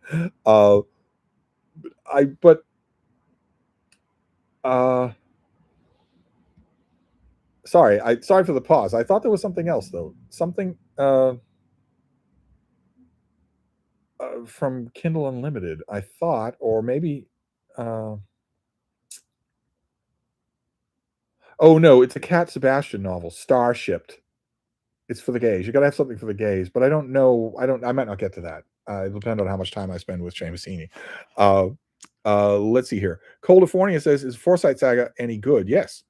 Sorry for the pause. I thought there was something else though. Something from Kindle Unlimited. I thought, or maybe. Oh no, it's a Cat Sebastian novel, Starshipped. It's for the gays. You got to have something for the gays, but I don't know. I might not get to that. It'll depend on how much time I spend with Seamus Heaney. Let's see here. California says, is Forsyte Saga any good? Yes.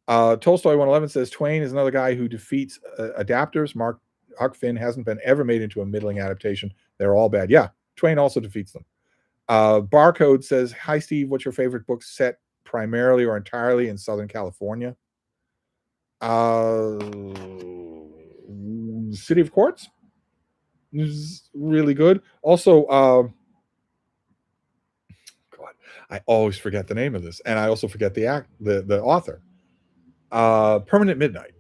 Tolstoy 111 says, Twain is another guy who defeats adapters. Huck Finn hasn't been ever made into a middling adaptation. They're all bad. Yeah, Twain also defeats them. Barcode says, hi, Steve. What's your favorite book set primarily or entirely in Southern California? City of Quartz is really good. Also, God, I always forget the name of this, and I also forget the author. Permanent Midnight.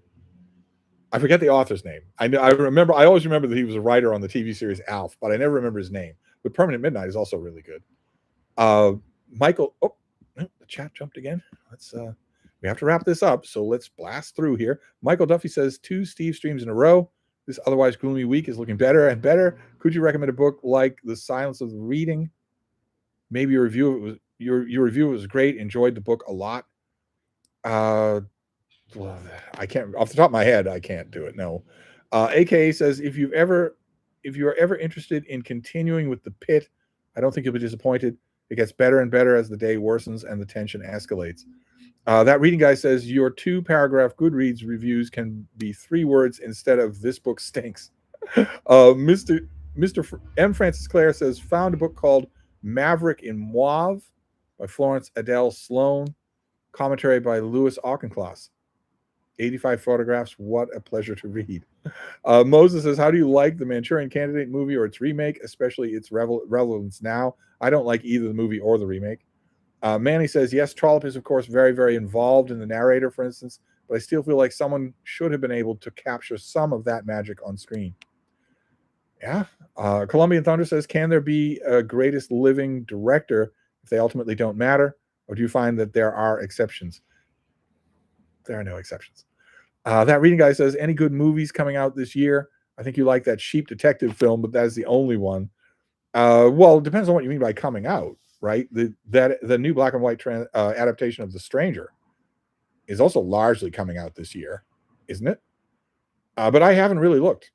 I forget the author's name. I always remember that he was a writer on the TV series Alf, but I never remember his name. But Permanent Midnight is also really good. Michael, the chat jumped again. We have to wrap this up, so let's blast through here. Michael Duffy says 2 Steve streams in a row. This otherwise gloomy week is looking better and better. Could you recommend a book like The Silence of the Reading? Maybe your review was great. Enjoyed the book a lot. I can't off the top of my head. I can't do it. No. AKA says if you are ever interested in continuing with The Pit, I don't think you'll be disappointed. It gets better and better as the day worsens and the tension escalates. That reading guy says your 2-paragraph Goodreads reviews can be 3 words instead of this book stinks. Mr. M. Francis Clare says found a book called Maverick in Mauve by Florence Adele Sloan. Commentary by Louis Auchincloss. 85 photographs. What a pleasure to read. Moses says, how do you like the Manchurian Candidate movie or its remake, especially its relevance now? I don't like either the movie or the remake. Manny says, yes, Trollope is, of course, very, very involved in the narrator, for instance, but I still feel like someone should have been able to capture some of that magic on screen. Yeah. Colombian Thunder says, can there be a greatest living director if they ultimately don't matter? Or do you find that there are exceptions? There are no exceptions. That reading guy says, any good movies coming out this year? I think you like that Sheep Detective film, but that is the only one. Well, it depends on what you mean by coming out, right? The new black and white adaptation of The Stranger is also largely coming out this year, isn't it? But I haven't really looked.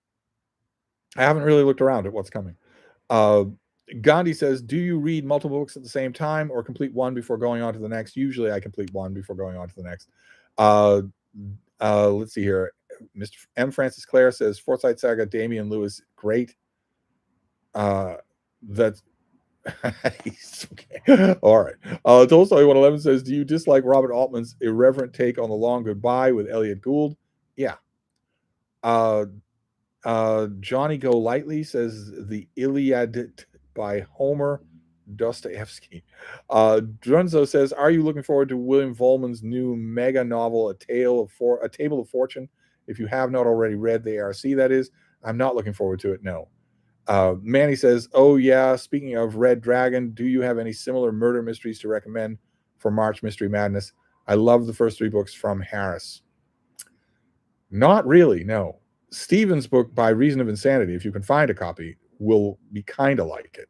I haven't really looked around at what's coming. Gandhi says, do you read multiple books at the same time or complete one before going on to the next? Usually I complete one before going on to the next. Let's see here. Mr. M. Francis Clare says, Forsyth Saga, Damian Lewis, great. That's okay. All right. Tolstoy 111 says, do you dislike Robert Altman's irreverent take on The Long Goodbye with Elliot Gould? Yeah. Johnny Go Lightly says, the Iliad by Homer Dostoevsky. Drunzo says, are you looking forward to William Vollmann's new mega novel, A Table of Fortune? If you have not already read the ARC, that is. I'm not looking forward to it, no. Manny says, oh yeah, speaking of Red Dragon, do you have any similar murder mysteries to recommend for March Mystery Madness? I love the first 3 books from Harris. Not really, no. Stephen's book, By Reason of Insanity, if you can find a copy, will be kind of like it.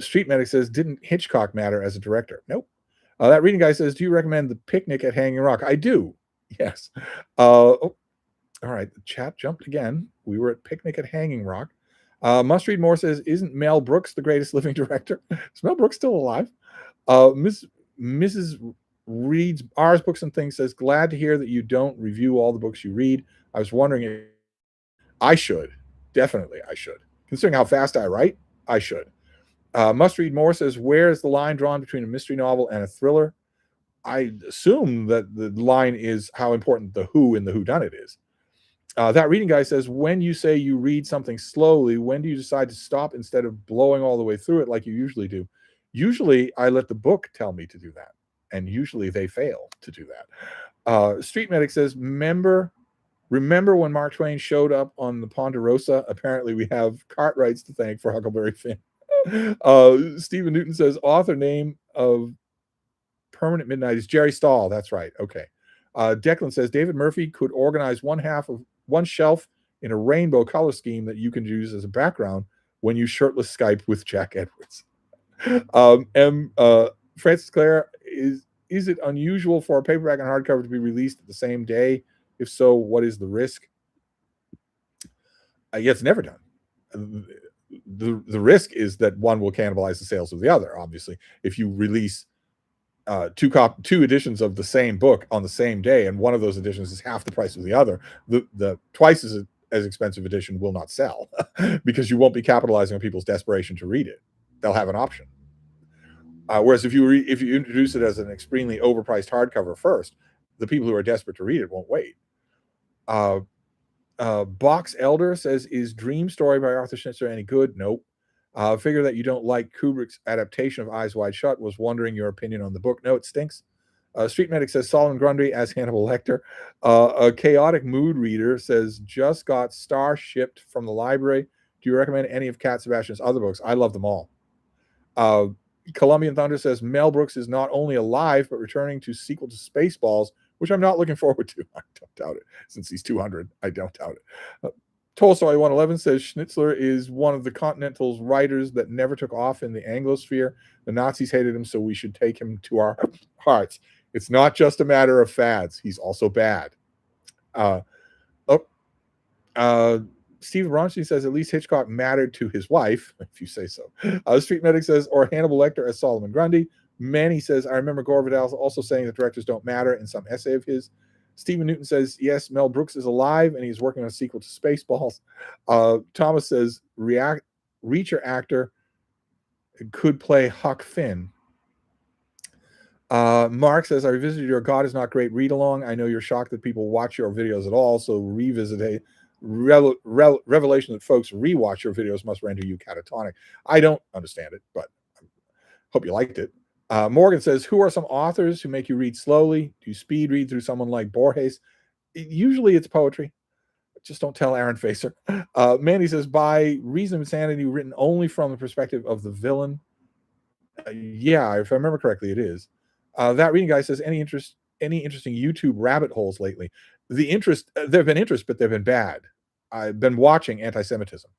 Street Medic says, didn't Hitchcock matter as a director? Nope. That reading guy says, do you recommend The Picnic at Hanging Rock? I do, yes. All right, the chat jumped again. We were at Picnic at Hanging Rock. Must Read More says, isn't Mel Brooks the greatest living director? Is Mel Brooks still alive? Mrs. Reads R's Books and Things says, glad to hear that you don't review all the books you read. I was wondering if I should. Definitely I should. Considering how fast I write, I should. Must Read More says, where is the line drawn between a mystery novel and a thriller? I assume that the line is how important the who in the whodunit is. That reading guy says, when you say you read something slowly, when do you decide to stop instead of blowing all the way through it like you usually do? Usually I let the book tell me to do that, and usually they fail to do that. Street Medic says, remember when Mark Twain showed up on the Ponderosa? Apparently we have Cartwrights to thank for Huckleberry Finn. Stephen Newton says, author name of Permanent Midnight is Jerry Stahl. That's right. Okay. Declan says, David Murphy could organize one shelf in a rainbow color scheme that you can use as a background when you shirtless Skype with Jack Edwards. Francis Clare, is it unusual for a paperback and hardcover to be released at the same day? If so, what is the risk? Yeah, it's never done. The risk is that one will cannibalize the sales of the other, obviously. If you release two editions of the same book on the same day, and one of those editions is half the price of the other, the twice as expensive edition will not sell because you won't be capitalizing on people's desperation to read it. They'll have an option. Whereas if you introduce it as an extremely overpriced hardcover first, the people who are desperate to read it won't wait. Box Elder says, is Dream Story by Arthur Schnitzer any good? Nope. Figure that you don't like Kubrick's adaptation of Eyes Wide Shut. Was wondering your opinion on the book. No, it stinks. Street Medic says, Solomon Grundy as Hannibal Lecter. A Chaotic Mood Reader says, just got Star shipped from the library. Do you recommend any of Cat Sebastian's other books? I love them all. Colombian Thunder says, Mel Brooks is not only alive, but returning to sequel to Spaceballs, which I'm not looking forward to. I don't doubt it. Since he's 200, I don't doubt it. Tolstoy 111 says, Schnitzler is one of the Continental's writers that never took off in the Anglosphere. The Nazis hated him, so we should take him to our hearts. It's not just a matter of fads. He's also bad. Steve Bronstein says, at least Hitchcock mattered to his wife, if you say so. Street Medic says, or Hannibal Lecter as Solomon Grundy. Manny says, I remember Gore Vidal also saying that directors don't matter in some essay of his. Stephen Newton says, yes, Mel Brooks is alive and he's working on a sequel to Spaceballs. Thomas says, Reacher actor could play Huck Finn. Mark says, I revisited your God is Not Great read along. I know you're shocked that people watch your videos at all, so revisit a revelation that folks rewatch your videos must render you catatonic. I don't understand it, but hope you liked it. Morgan says, who are some authors who make you read slowly? Do you speed read through someone like Borges? Usually it's poetry. Just don't tell Aaron Facer. Mandy says, by Reason of Insanity, written only from the perspective of the villain. Yeah, if I remember correctly, it is. That reading guy says, any interesting YouTube rabbit holes lately? The interest, there have been interest, but they've been bad. I've been watching anti-Semitism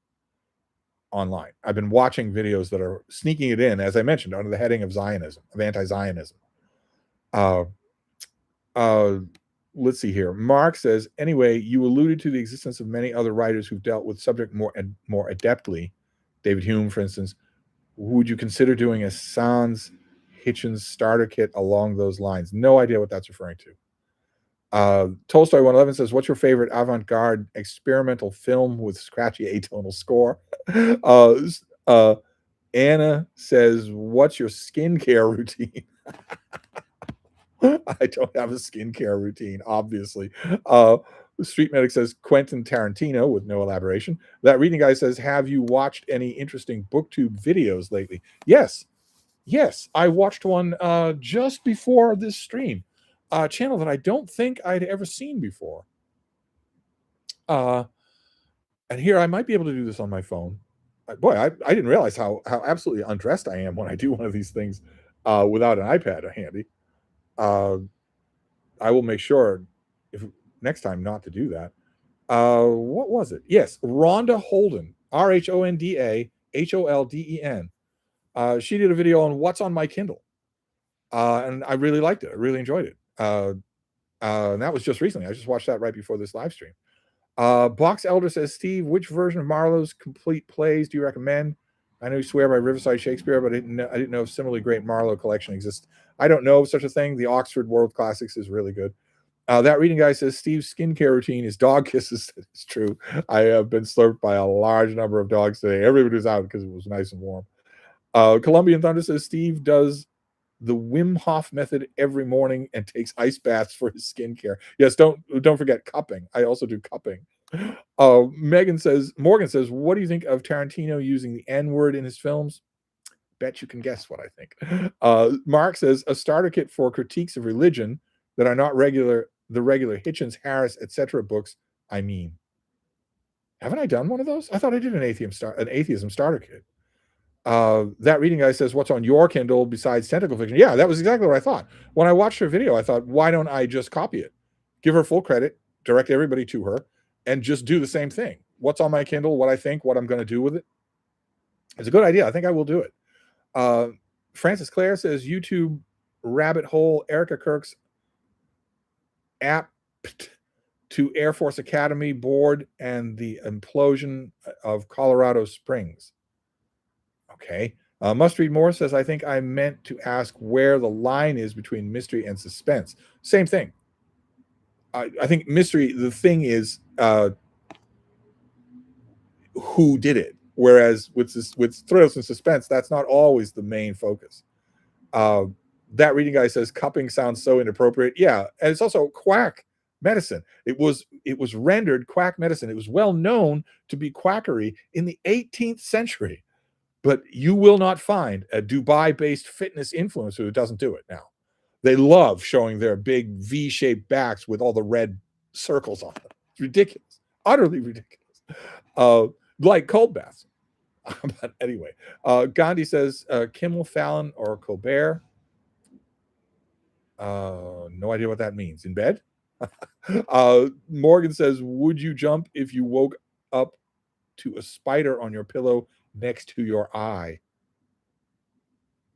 online. I've been watching videos that are sneaking it in, as I mentioned, under the heading of Zionism, of anti-Zionism. Let's see here. Mark says, anyway, you alluded to the existence of many other writers who've dealt with subject more adeptly. David Hume, for instance. Would you consider doing a Sans Hitchens starter kit along those lines? No idea what that's referring to. Tolstoy 111 says, what's your favorite avant-garde experimental film with scratchy atonal score? Anna says, what's your skincare routine? I don't have a skincare routine, obviously. Street Medic says Quentin Tarantino with no elaboration. That reading guy says, have you watched any interesting booktube videos lately? Yes, I watched one just before this stream, a channel that I don't think I'd ever seen before. And here I might be able to do this on my phone. Boy, I didn't realize how absolutely undressed I am when I do one of these things without an iPad handy. I will make sure if next time not to do that. What was it? Yes, Rhonda Holden, RHONDA HOLDEN. She did a video on what's on my Kindle, and I really liked it. I really enjoyed it. And that was just recently. I just watched that right before this live stream. Box Elder says, Steve, which version of Marlowe's complete plays do you recommend? I know you swear by Riverside Shakespeare, but I didn't know if similarly great Marlowe collection exists. I don't know of such a thing. The Oxford World Classics is really good. That reading guy says, Steve's skincare routine is dog kisses. It's true. I have been slurped by a large number of dogs today. Everybody was out because it was nice and warm. Colombian Thunder says, Steve does the Wim Hof method every morning and takes ice baths for his skincare. Yes, don't forget cupping. I also do cupping. Morgan says, what do you think of Tarantino using the N-word in his films? Bet you can guess what I think. Mark says, a starter kit for critiques of religion that are not the regular Hitchens, Harris, etc. books. I mean, haven't I done one of those? I thought I did an atheism starter kit. That reading guy says, what's on your Kindle besides tentacle fiction? Yeah, that was exactly what I thought. When I watched her video, I thought, why don't I just copy it? Give her full credit, direct everybody to her, and just do the same thing. What's on my Kindle, what I think, what I'm going to do with it. It's a good idea. I think I will do it. Francis Clare says, YouTube rabbit hole, Erica Kirk's apt to Air Force Academy board and the implosion of Colorado Springs. Okay. Must Read More says, I think I meant to ask where the line is between mystery and suspense. Same thing. I think mystery, the thing is who did it. Whereas with thrills and suspense, that's not always the main focus. That reading guy says, cupping sounds so inappropriate. Yeah, and it's also quack medicine. It was rendered quack medicine. It was well known to be quackery in the 18th century. But you will not find a Dubai-based fitness influencer who doesn't do it now. They love showing their big V-shaped backs with all the red circles on them. It's ridiculous. Utterly ridiculous. Like cold baths. But anyway, Gandhi says, Kimmel, Fallon, or Colbert. No idea what that means. In bed? Morgan says, would you jump if you woke up to a spider on your pillow next to your eye?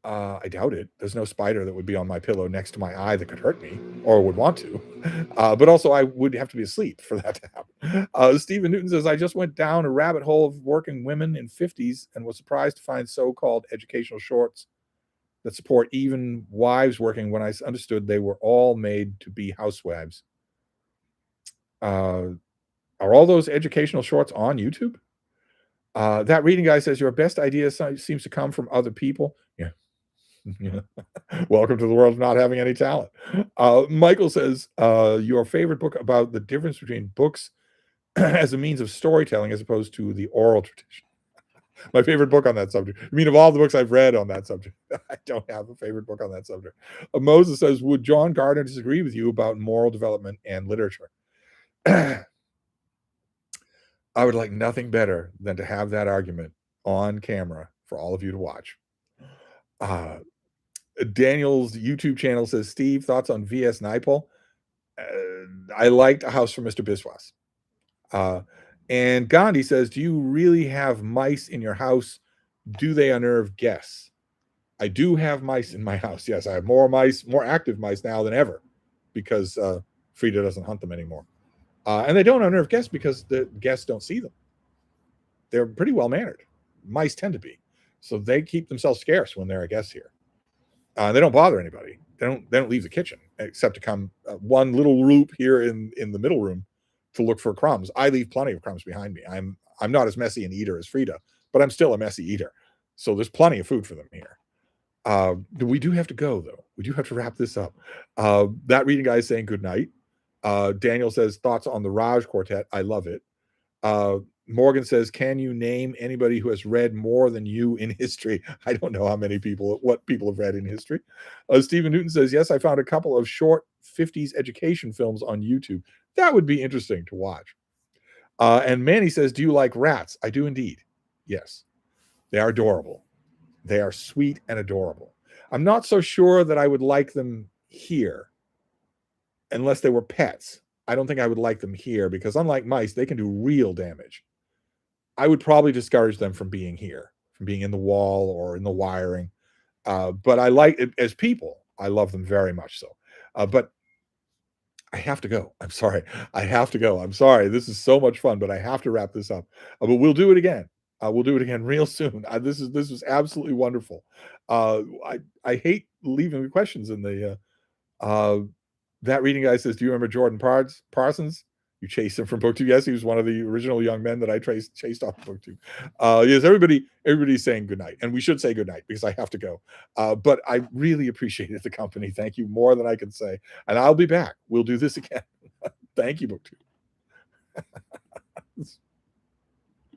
I doubt it. There's no spider that would be on my pillow next to my eye that could hurt me or would want to. But also I would have to be asleep for that to happen. Stephen Newton says, I just went down a rabbit hole of working women in 50s and was surprised to find so-called educational shorts that support even wives working when I understood they were all made to be housewives. Are all those educational shorts on YouTube? That reading guy says, your best idea seems to come from other people. Yeah. Yeah. Welcome to the world of not having any talent. Michael says, your favorite book about the difference between books as a means of storytelling as opposed to the oral tradition. My favorite book on that subject. I mean, of all the books I've read on that subject, I don't have a favorite book on that subject. Moses says, would John Gardner disagree with you about moral development and literature? I would like nothing better than to have that argument on camera for all of you to watch. Daniel's YouTube channel says, Steve, thoughts on V.S. Naipaul? I liked A House for Mr. Biswas. And Gandhi says, do you really have mice in your house? Do they unnerve guests? I do have mice in my house. Yes, I have more mice, more active mice now than ever because Frida doesn't hunt them anymore. And they don't unnerve guests because the guests don't see them. They're pretty well mannered. Mice tend to be. So they keep themselves scarce when they're a guest here. They don't bother anybody. They don't leave the kitchen except to come one little loop here in the middle room to look for crumbs. I leave plenty of crumbs behind me. I'm not as messy an eater as Frida, but I'm still a messy eater. So there's plenty of food for them here. We do have to go though. We do have to wrap this up. That reading guy is saying good night. Daniel says thoughts on the Raj Quartet. I love it. Morgan says, can you name anybody who has read more than you in history? I don't know what people have read in history. Stephen Newton says, yes, I found a couple of short 50s education films on YouTube. That would be interesting to watch. And Manny says, do you like rats? I do indeed. Yes, they are adorable. They are sweet and adorable. I'm not so sure that I would like them here unless they were pets. I don't think I would like them here because unlike mice, they can do real damage. I would probably discourage them from being here, from being in the wall or in the wiring. But I like it as people. I love them very much so. But I have to go. I'm sorry. I have to go. I'm sorry. This is so much fun, but I have to wrap this up. But we'll do it again. We'll do it again real soon. This was absolutely wonderful. I hate leaving the questions in the that reading guy says, do you remember Jordan Parsons? You chased him from BookTube. Yes, he was one of the original young men that I chased off BookTube. Yes, everybody's saying goodnight, and we should say goodnight because I have to go. But I really appreciated the company. Thank you more than I can say. And I'll be back. We'll do this again. Thank you, BookTube.